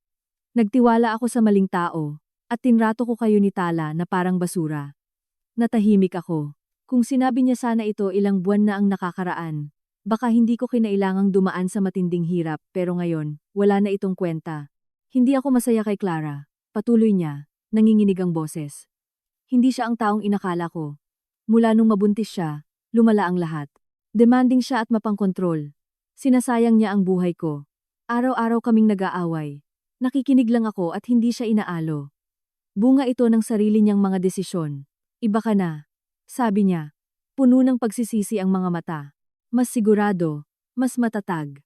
Speaker 1: Nagtiwala ako sa maling tao, at tinrato ko kayo ni Tala na parang basura. Natahimik ako. Kung sinabi niya sana ito ilang buwan na ang nakakaraan, baka hindi ko kinailangang dumaan sa matinding hirap, pero ngayon, wala na itong kwenta. Hindi ako masaya kay Clara. Patuloy niya, nanginginig ang boses. Hindi siya ang taong inakala ko. Mula nung mabuntis siya, lumala ang lahat. Demanding siya at mapangkontrol. Sinasayang niya ang buhay ko. Araw-araw kaming nag-aaway. Nakikinig lang ako at hindi siya inaalo. Bunga ito ng sarili niyang mga desisyon. Iba ka na, sabi niya. Puno ng pagsisisi ang mga mata. Mas sigurado, mas matatag.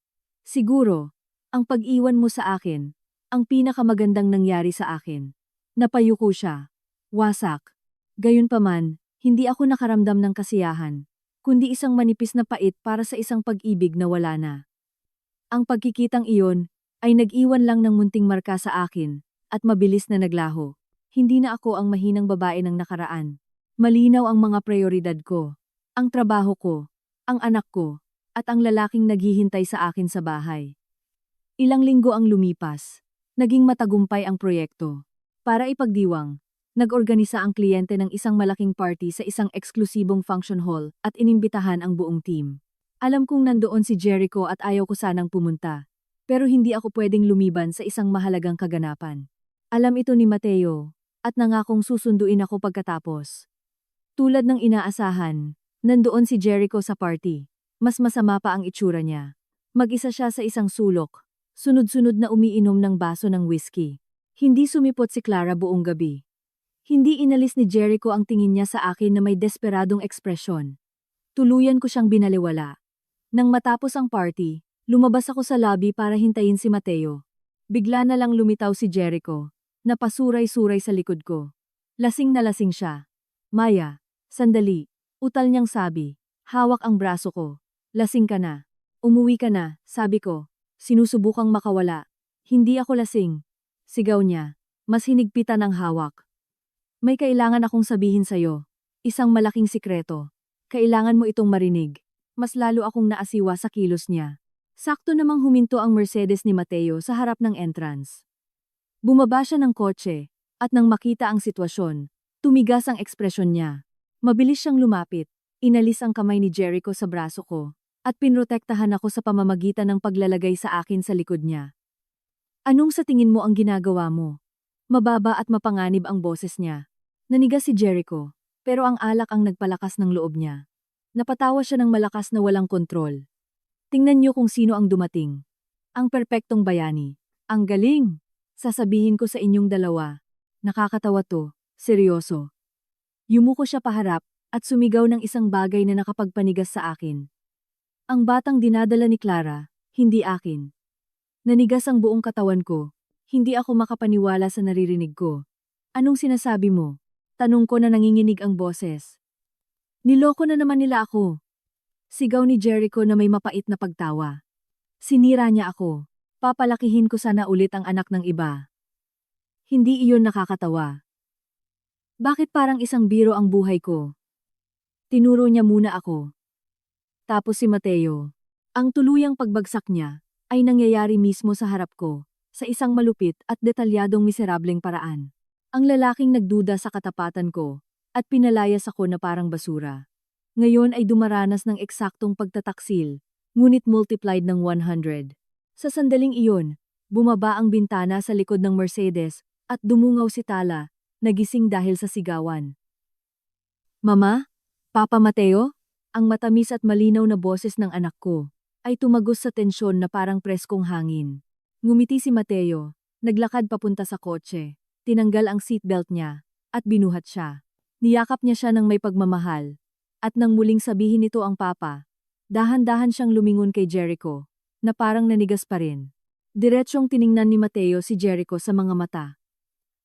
Speaker 1: Siguro, ang pag-iwan mo sa akin, ang pinakamagandang nangyari sa akin. Napayuko siya. Wasak. Gayunpaman, hindi ako nakaramdam ng kasiyahan, kundi isang manipis na pait para sa isang pag-ibig na wala na. Ang pagkikitang iyon ay nag-iwan lang ng munting marka sa akin at mabilis na naglaho. Hindi na ako ang mahinang babae ng nakaraan. Malinaw ang mga prioridad ko, ang trabaho ko, ang anak ko, at ang lalaking naghihintay sa akin sa bahay. Ilang linggo ang lumipas. Naging matagumpay ang proyekto. Para ipagdiwang, nag-organisa ang kliyente ng isang malaking party sa isang eksklusibong function hall at inimbitahan ang buong team. Alam kong nandoon si Jericho at ayaw ko sanang pumunta, pero hindi ako pwedeng lumiban sa isang mahalagang kaganapan. Alam ito ni Mateo, at nangakong susunduin ako pagkatapos. Tulad ng inaasahan, nandoon si Jericho sa party. Mas masama pa ang itsura niya. Mag-isa siya sa isang sulok, sunod-sunod na umiinom ng baso ng whiskey. Hindi sumipot si Clara buong gabi. Hindi inalis ni Jericho ang tingin niya sa akin na may desperadong ekspresyon. Tuluyan ko siyang binaliwala. Nang matapos ang party, lumabas ako sa lobby para hintayin si Mateo. Bigla na lang lumitaw si Jericho, napasuray-suray sa likod ko. Lasing na lasing siya. Maya, sandali, utal niyang sabi. Hawak ang braso ko. Lasing ka na. Umuwi ka na, sabi ko. Sinusubukang makawala. Hindi ako lasing. Sigaw niya. Mas hinigpitan ang hawak. May kailangan akong sabihin sa'yo. Isang malaking sikreto. Kailangan mo itong marinig. Mas lalo akong naasiwa sa kilos niya. Sakto namang huminto ang Mercedes ni Mateo sa harap ng entrance. Bumaba siya ng kotse, at nang makita ang sitwasyon, tumigas ang ekspresyon niya. Mabilis siyang lumapit, inalis ang kamay ni Jericho sa braso ko, at pinrotektahan ako sa pamamagitan ng paglalagay sa akin sa likod niya. Anong sa tingin mo ang ginagawa mo? Mababa at mapanganib ang boses niya. Nanigas si Jericho, pero ang alak ang nagpalakas ng loob niya. Napatawa siya ng malakas na walang kontrol. Tingnan niyo kung sino ang dumating. Ang perpektong bayani. Ang galing! Sasabihin ko sa inyong dalawa. Nakakatawa to, seryoso. Yumuko siya paharap at sumigaw ng isang bagay na nakapagpanigas sa akin. Ang batang dinadala ni Clara, hindi akin. Nanigas ang buong katawan ko. Hindi ako makapaniwala sa naririnig ko. Anong sinasabi mo? Tanong ko na nanginginig ang boses. Niloko na naman nila ako. Sigaw ni Jericho na may mapait na pagtawa. Sinira niya ako. Papalakihin ko sana ulit ang anak ng iba. Hindi iyon nakakatawa. Bakit parang isang biro ang buhay ko? Tinuro niya muna ako. Tapos si Mateo. Ang tuluyang pagbagsak niya ay nangyayari mismo sa harap ko, sa isang malupit at detalyadong miserableng paraan. Ang lalaking nagduda sa katapatan ko at pinalayas ako na parang basura. Ngayon ay dumaranas ng eksaktong pagtataksil, ngunit multiplied ng 100. Sa sandaling iyon, bumaba ang bintana sa likod ng Mercedes at dumungaw si Tala, nagising dahil sa sigawan. Mama? Papa Mateo? Ang matamis at malinaw na boses ng anak ko ay tumagos sa tensyon na parang preskong hangin. Ngumiti si Mateo, naglakad papunta sa kotse, tinanggal ang seatbelt niya, at binuhat siya. Niyakap niya siya ng may pagmamahal. At nang muling sabihin nito ang papa, dahan-dahan siyang lumingon kay Jericho, na parang nanigas pa rin. Diretsyong tiningnan ni Mateo si Jericho sa mga mata.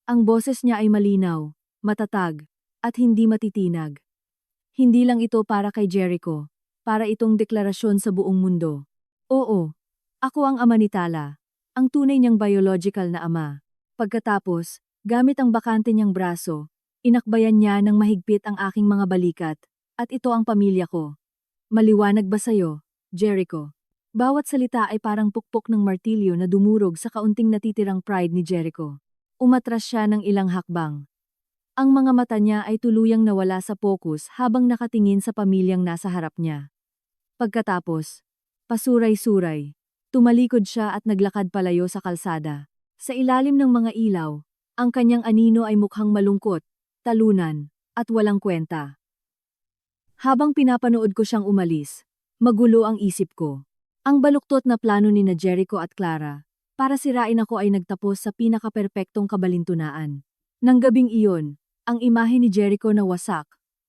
Speaker 1: Ang boses niya ay malinaw, matatag, at hindi matitinag. Hindi lang ito para kay Jericho, para itong deklarasyon sa buong mundo. Oo, ako ang ama ni Tala, ang tunay niyang biological na ama. Pagkatapos, gamit ang bakante niyang braso, inakbayan niya ng mahigpit ang aking mga balikat, at ito ang pamilya ko. Maliwanag ba sa'yo, Jericho? Bawat salita ay parang pukpok ng martilyo na dumurog sa kaunting natitirang pride ni Jericho. Umatras siya ng ilang hakbang. Ang mga mata niya ay tuluyang nawala sa focus habang nakatingin sa pamilyang nasa harap niya. Pagkatapos, pasuray-suray, tumalikod siya at naglakad palayo sa kalsada. Sa ilalim ng mga ilaw, ang kanyang anino ay mukhang malungkot, talunan, at walang kwenta. Habang pinapanood ko siyang umalis, magulo ang isip ko. Ang baluktot na plano ni na Jericho at Clara, para sirain ako ay nagtapos sa pinakaperpektong kabalintunaan. Nang gabing iyon, ang imahe ni Jericho na wasak,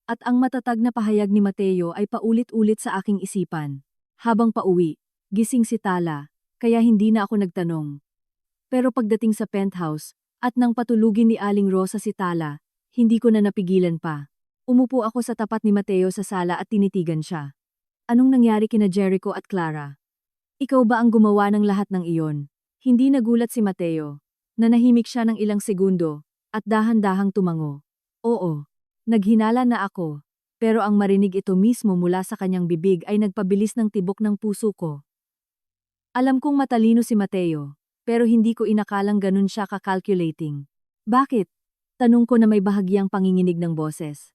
Speaker 1: at ang matatag na pahayag ni Mateo ay paulit-ulit sa aking isipan. Habang pauwi, gising si Tala, kaya hindi na ako nagtanong. Pero pagdating sa penthouse, at nang patulugin ni Aling Rosa si Tala, hindi ko na napigilan pa. Umupo ako sa tapat ni Mateo sa sala at tinitigan siya. Anong nangyari kina Jericho at Clara? Ikaw ba ang gumawa ng lahat ng iyon? Hindi nagulat si Mateo. Nanahimik siya ng ilang segundo, at dahan-dahang tumango. Oo, naghinala na ako, pero ang marinig ito mismo mula sa kanyang bibig ay nagpabilis ng tibok ng puso ko. Alam kong matalino si Mateo, pero hindi ko inakalang ganun siya ka-calculating. Bakit? Tanong ko na may bahagyang panginginig ng boses.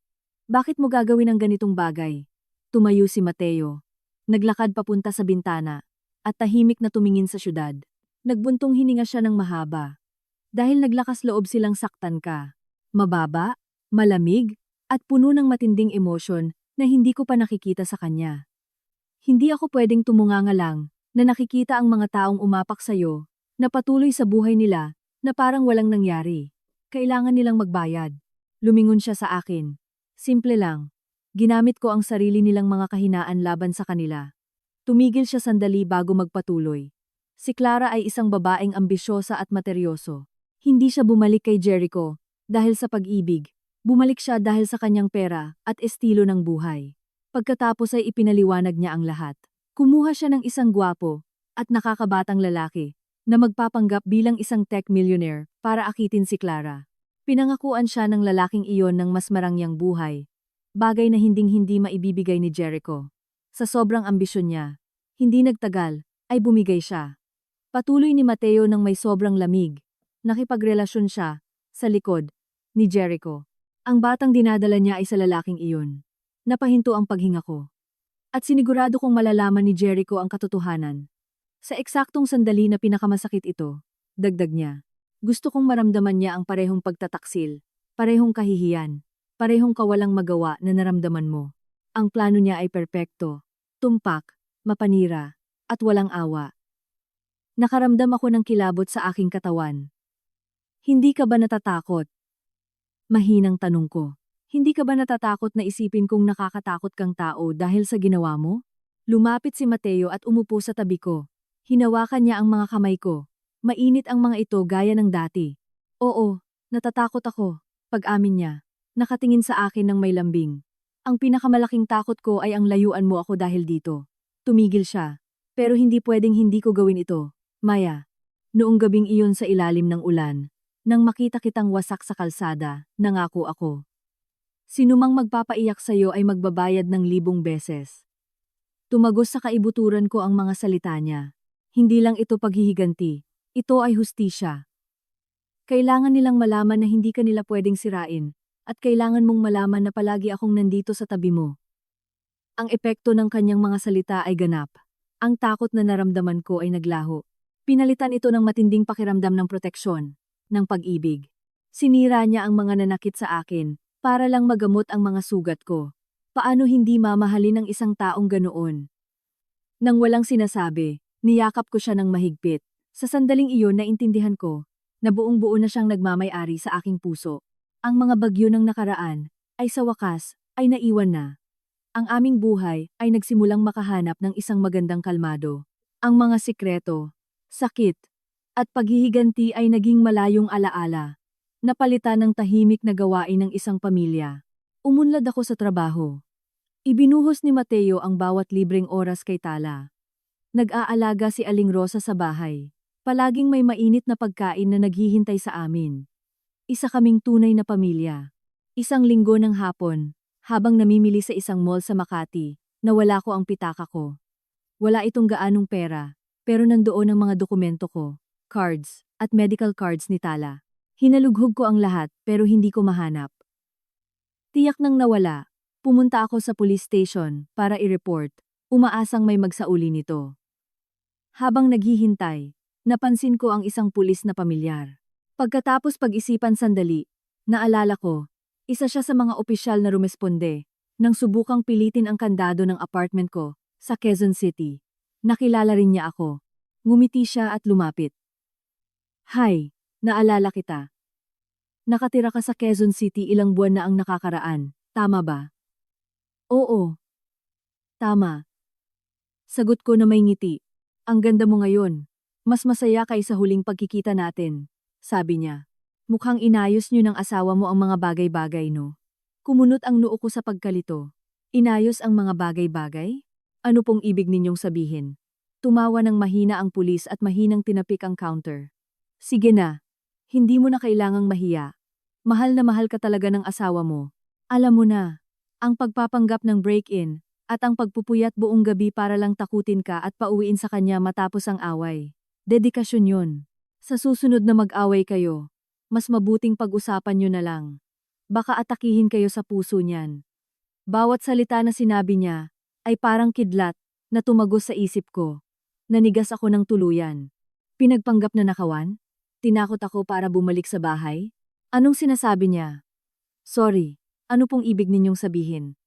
Speaker 1: Bakit mo gagawin ang ganitong bagay? Tumayo si Mateo. Naglakad papunta sa bintana, at tahimik na tumingin sa syudad. Nagbuntong hininga siya ng mahaba. Dahil naglakas loob silang saktan ka. Mababa, malamig, at puno ng matinding emosyon na hindi ko pa nakikita sa kanya. Hindi ako pwedeng tumunganga lang na nakikita ang mga taong umapak sa'yo, na patuloy sa buhay nila, na parang walang nangyari. Kailangan nilang magbayad. Lumingon siya sa akin. Simple lang. Ginamit ko ang sarili nilang mga kahinaan laban sa kanila. Tumigil siya sandali bago magpatuloy. Si Clara ay isang babaeng ambisyosa at materyoso. Hindi siya bumalik kay Jericho dahil sa pag-ibig. Bumalik siya dahil sa kanyang pera at estilo ng buhay. Pagkatapos ay ipinaliwanag niya ang lahat. Kumuha siya ng isang gwapo at nakakabatang lalaki na magpapanggap bilang isang tech millionaire para akitin si Clara. Pinangakuan siya ng lalaking iyon ng mas marangyang buhay. Bagay na hinding-hindi maibibigay ni Jericho. Sa sobrang ambisyon niya, hindi nagtagal, ay bumigay siya. Patuloy ni Mateo ng may sobrang lamig. Nakipagrelasyon siya, sa likod, ni Jericho. Ang batang dinadala niya ay sa lalaking iyon. Napahinto ang paghinga ko. At sinigurado kong malalaman ni Jericho ang katotohanan. Sa eksaktong sandali na pinakamasakit ito, dagdag niya. Gusto kong maramdaman niya ang parehong pagtataksil, parehong kahihiyan, parehong kawalang magawa na naramdaman mo. Ang plano niya ay perpekto, tumpak, mapanira, at walang awa. Nakaramdam ako ng kilabot sa aking katawan. Hindi ka ba natatakot? Mahinang tanong ko. Hindi ka ba natatakot na isipin kong nakakatakot kang tao dahil sa ginawa mo? Lumapit si Mateo at umupo sa tabi ko. Hinawakan niya ang mga kamay ko. Mainit ang mga ito gaya ng dati. Oo, natatakot ako. Pag-amin niya, nakatingin sa akin ng may lambing. Ang pinakamalaking takot ko ay ang layuan mo ako dahil dito. Tumigil siya. Pero hindi pwedeng hindi ko gawin ito. Maya, noong gabing iyon sa ilalim ng ulan, nang makita kitang wasak sa kalsada, nangako ako. Sinumang magpapaiyak sa'yo ay magbabayad ng 1,000 beses. Tumagos sa kaibuturan ko ang mga salita niya. Hindi lang ito paghihiganti, ito ay hustisya. Kailangan nilang malaman na hindi ka nila pwedeng sirain, at kailangan mong malaman na palagi akong nandito sa tabi mo. Ang epekto ng kanyang mga salita ay ganap. Ang takot na naramdaman ko ay naglaho. Pinalitan ito ng matinding pakiramdam ng proteksyon, ng pag-ibig. Sinira niya ang mga nanakit sa akin, para lang magamot ang mga sugat ko. Paano hindi mamahalin ang isang taong ganoon? Nang walang sinasabi, niyakap ko siya ng mahigpit. Sa sandaling iyon naintindihan ko, na buong-buo na siyang nagmamay-ari sa aking puso. Ang mga bagyo ng nakaraan, ay sa wakas, ay naiwan na. Ang aming buhay ay nagsimulang makahanap ng isang magandang kalmado. Ang mga sikreto, sakit, at paghihiganti ay naging malayong alaala. Napalitan ng tahimik na gawain ng isang pamilya. Umunlad ako sa trabaho. Ibinuhos ni Mateo ang bawat libreng oras kay Tala. Nag-aalaga si Aling Rosa sa bahay. Palaging may mainit na pagkain na naghihintay sa amin. Isa kaming tunay na pamilya. Isang linggo ng hapon, habang namimili sa isang mall sa Makati, nawala ko ang pitaka ko. Wala itong gaanong pera, pero nandoon ang mga dokumento ko, cards, at medical cards ni Tala. Hinalughog ko ang lahat pero hindi ko mahanap. Tiyak nang nawala, pumunta ako sa police station para i-report, umaasang may magsauli nito. Habang naghihintay, napansin ko ang isang pulis na pamilyar. Pagkatapos pag-isipan sandali, naalala ko, isa siya sa mga opisyal na rumesponde nang subukang pilitin ang kandado ng apartment ko sa Quezon City. Nakilala rin niya ako. Ngumiti siya at lumapit. Hi, naalala kita. Nakatira ka sa Quezon City ilang buwan na ang nakakaraan, tama ba? Oo. Tama. Sagot ko na may ngiti. Ang ganda mo ngayon. Mas masaya kaysa huling pagkikita natin, sabi niya. Mukhang inayos niyo ng asawa mo ang mga bagay-bagay, no? Kumunot ang noo ko sa pagkalito. Inayos ang mga bagay-bagay? Ano pong ibig ninyong sabihin? Tumawa ng mahina ang pulis at mahinang tinapik ang counter. Sige na. Hindi mo na kailangang mahiya. Mahal na mahal ka talaga ng asawa mo. Alam mo na, ang pagpapanggap ng break-in, at ang pagpupuyat buong gabi para lang takutin ka at pauwiin sa kanya matapos ang away. Dedikasyon yun. Sa susunod na mag-away kayo, mas mabuting pag-usapan nyo na lang. Baka atakihin kayo sa puso niyan. Bawat salita na sinabi niya, ay parang kidlat, na tumagos sa isip ko. Nanigas ako ng tuluyan. Pinagpanggap na nakawan? Tinakot ako para bumalik sa bahay? Anong sinasabi niya? Sorry, ano pong ibig ninyong sabihin?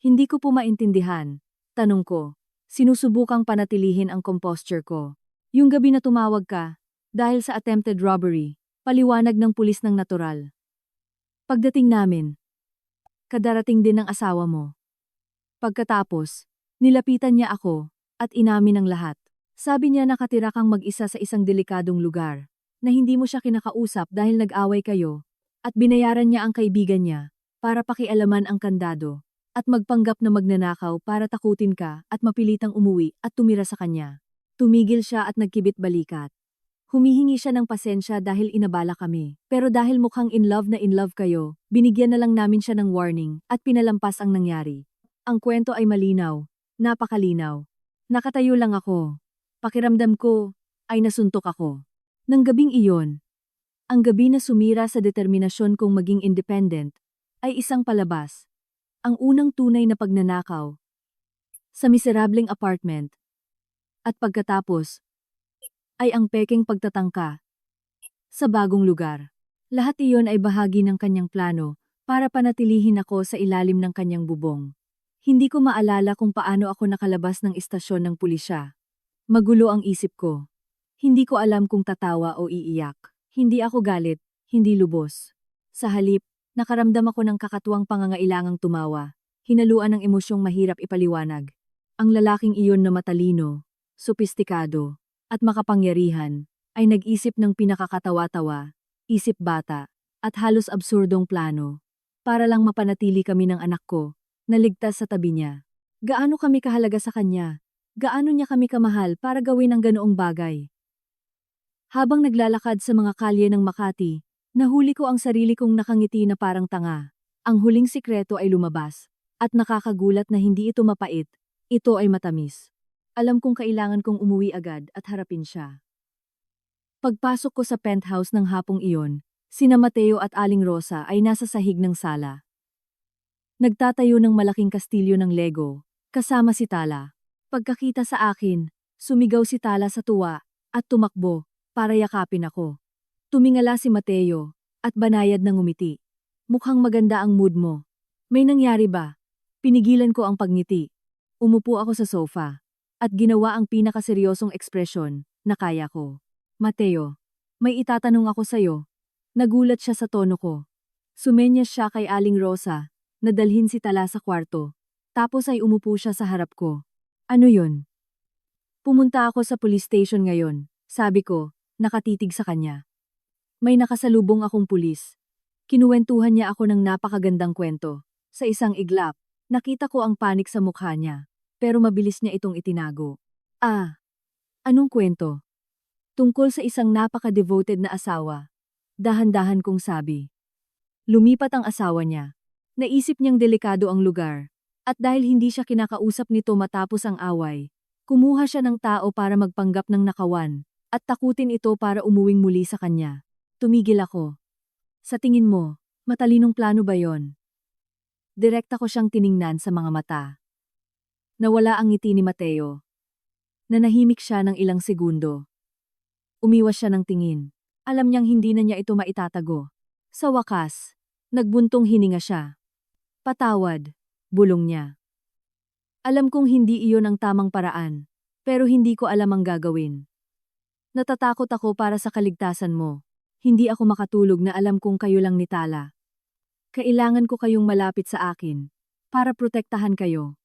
Speaker 1: Hindi ko po maintindihan. Tanong ko, sinusubukang panatilihin ang composture ko. Yung gabi na tumawag ka, dahil sa attempted robbery, paliwanag ng pulis ng natural. Pagdating namin, kadarating din ng asawa mo. Pagkatapos, nilapitan niya ako, at inamin ang lahat. Sabi niya nakatira kang mag-isa sa isang delikadong lugar, na hindi mo siya kinakausap dahil nag-away kayo, at binayaran niya ang kaibigan niya, para pakialaman ang kandado, at magpanggap na magnanakaw para takutin ka at mapilitang umuwi at tumira sa kanya. Tumigil siya at nagkibit balikat. Humihingi siya ng pasensya dahil inabala kami. Pero dahil mukhang in love kayo, binigyan na lang namin siya ng warning at pinalampas ang nangyari. Ang kwento ay malinaw, napakalinaw. Nakatayo lang ako. Pakiramdam ko ay nasuntok ako. Nang gabing iyon, ang gabi na sumira sa determinasyon kong maging independent, ay isang palabas. Ang unang tunay na pagnanakaw. Sa miserableng apartment. At pagkatapos, ay ang pekeng pagtatangka sa bagong lugar. Lahat iyon ay bahagi ng kanyang plano para panatilihin ako sa ilalim ng kanyang bubong. Hindi ko maalala kung paano ako nakalabas ng istasyon ng pulisya. Magulo ang isip ko. Hindi ko alam kung tatawa o iiyak. Hindi ako galit, hindi lubos. Sa halip, nakaramdam ako ng kakatuwang pangangailangang tumawa. Hinaluan ng emosyong mahirap ipaliwanag. Ang lalaking iyon na matalino, sopistikado, at makapangyarihan, ay nag-isip ng pinakakatawa-tawa, isip bata, at halos absurdong plano, para lang mapanatili kami ng anak ko, naligtas sa tabi niya. Gaano kami kahalaga sa kanya? Gaano niya kami kamahal para gawin ang ganoong bagay? Habang naglalakad sa mga kalye ng Makati, nahuli ko ang sarili kong nakangiti na parang tanga. Ang huling sikreto ay lumabas. At nakakagulat na hindi ito mapait, ito ay matamis. Alam kong kailangan kong umuwi agad at harapin siya. Pagpasok ko sa penthouse ng hapong iyon, sina Mateo at Aling Rosa ay nasa sahig ng sala. Nagtatayo ng malaking kastilyo ng Lego, kasama si Tala. Pagkakita sa akin, sumigaw si Tala sa tuwa, at tumakbo, para yakapin ako. Tumingala si Mateo, at banayad ng ngumiti. Mukhang maganda ang mood mo. May nangyari ba? Pinigilan ko ang pagngiti. Umupo ako sa sofa, at ginawa ang pinakaseryosong ekspresyon na kaya ko. Mateo, may itatanong ako sa'yo. Nagulat siya sa tono ko. Sumenyas siya kay Aling Rosa, nadalhin si Tala sa kwarto. Tapos ay umupo siya sa harap ko. Ano yun? Pumunta ako sa police station ngayon, sabi ko, nakatitig sa kanya. May nakasalubong akong pulis. Kinuwentuhan niya ako ng napakagandang kwento. Sa isang iglap, nakita ko ang panik sa mukha niya, pero mabilis niya itong itinago. Anong kwento? Tungkol sa isang napaka-devoted na asawa. Dahan-dahan kong sabi. Lumipat ang asawa niya. Naisip niyang delikado ang lugar. At dahil hindi siya kinakausap nito matapos ang away, kumuha siya ng tao para magpanggap ng nakawan, at takutin ito para umuwing muli sa kanya. Tumigil ako. Sa tingin mo, matalinong plano ba yon? Direkta ko siyang tiningnan sa mga mata. Nawala ang ngiti ni Mateo. Nanahimik siya ng ilang segundo. Umiwas siya ng tingin. Alam niyang hindi na niya ito maitatago. Sa wakas, nagbuntong hininga siya. Patawad, bulong niya. Alam kong hindi iyon ang tamang paraan, pero hindi ko alam ang gagawin. Natatakot ako para sa kaligtasan mo. Hindi ako makatulog na alam kong kayo lang ni Tala. Kailangan ko kayong malapit sa akin, para protektahan kayo.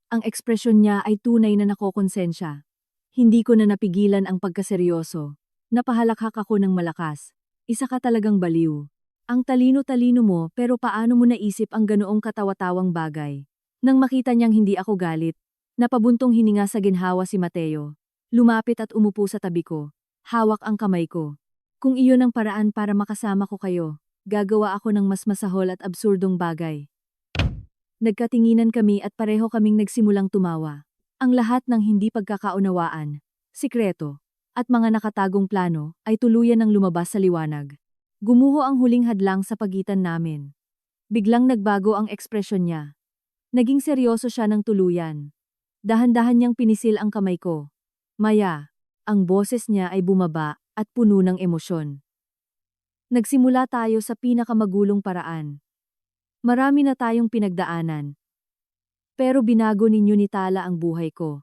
Speaker 1: Ang ekspresyon niya ay tunay na nakokonsensya. Hindi ko na napigilan ang pagkaseryoso. Napahalakhak ako ng malakas. Isa ka talagang baliw. Ang talino-talino mo pero paano mo naisip ang ganoong katawa-tawang bagay? Nang makita niyang hindi ako galit, napabuntong hininga sa ginhawa si Mateo. Lumapit at umupo sa tabi ko. Hawak ang kamay ko. Kung iyon ang paraan para makasama ko kayo, gagawa ako ng mas masahol at absurdong bagay. Nagkatinginan kami at pareho kaming nagsimulang tumawa. Ang lahat ng hindi pagkakaunawaan, sikreto, at mga nakatagong plano ay tuluyan ng lumabas sa liwanag. Gumuho ang huling hadlang sa pagitan namin. Biglang nagbago ang ekspresyon niya. Naging seryoso siya ng tuluyan. Dahan-dahan niyang pinisil ang kamay ko. Maya, ang boses niya ay bumaba at puno ng emosyon. Nagsimula tayo sa pinakamagulong paraan. Marami na tayong pinagdaanan. Pero binago ninyo ni Tala ang buhay ko.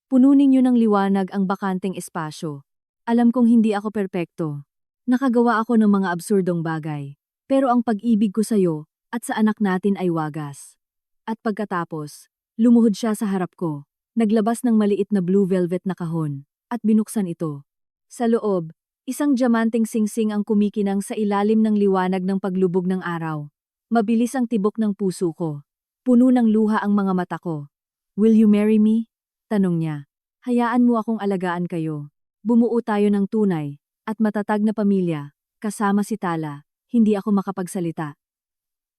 Speaker 1: Puno ninyo ng liwanag ang bakanteng espasyo. Alam kong hindi ako perpekto. Nakagawa ako ng mga absurdong bagay. Pero ang pag-ibig ko sa'yo at sa anak natin ay wagas. At pagkatapos, lumuhod siya sa harap ko. Naglabas ng maliit na blue velvet na kahon. At binuksan ito. Sa loob, isang diamanteng singsing ang kumikinang sa ilalim ng liwanag ng paglubog ng araw. Mabilis ang tibok ng puso ko. Puno ng luha ang mga mata ko. Will you marry me? Tanong niya. Hayaan mo akong alagaan kayo. Bumuo tayo ng tunay at matatag na pamilya. Kasama si Tala, hindi ako makapagsalita.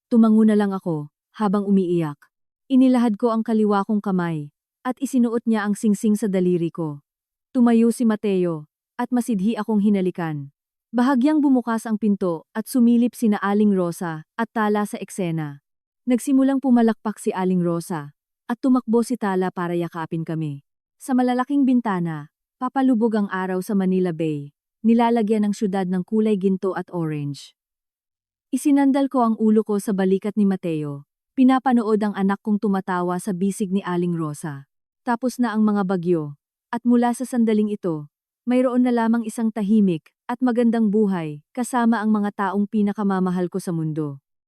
Speaker 1: Tumango na lang ako habang umiiyak. Inilahad ko ang kaliwa kong kamay at isinuot niya ang singsing sa daliri ko. Tumayo si Mateo at masidhi akong hinalikan. Bahagyang bumukas ang pinto at sumilip sina Aling Rosa at Tala sa eksena. Nagsimulang pumalakpak si Aling Rosa at tumakbo si Tala para yakapin kami. Sa malalaking bintana, papalubog ang araw sa Manila Bay, nilalagyan ng syudad ng kulay ginto at orange. Isinandal ko ang ulo ko sa balikat ni Mateo. Pinapanood ang anak kong tumatawa sa bisig ni Aling Rosa. Tapos na ang mga bagyo. At mula sa sandaling ito, mayroon na lamang isang tahimik at magandang buhay kasama ang mga taong pinakamamahal ko sa mundo.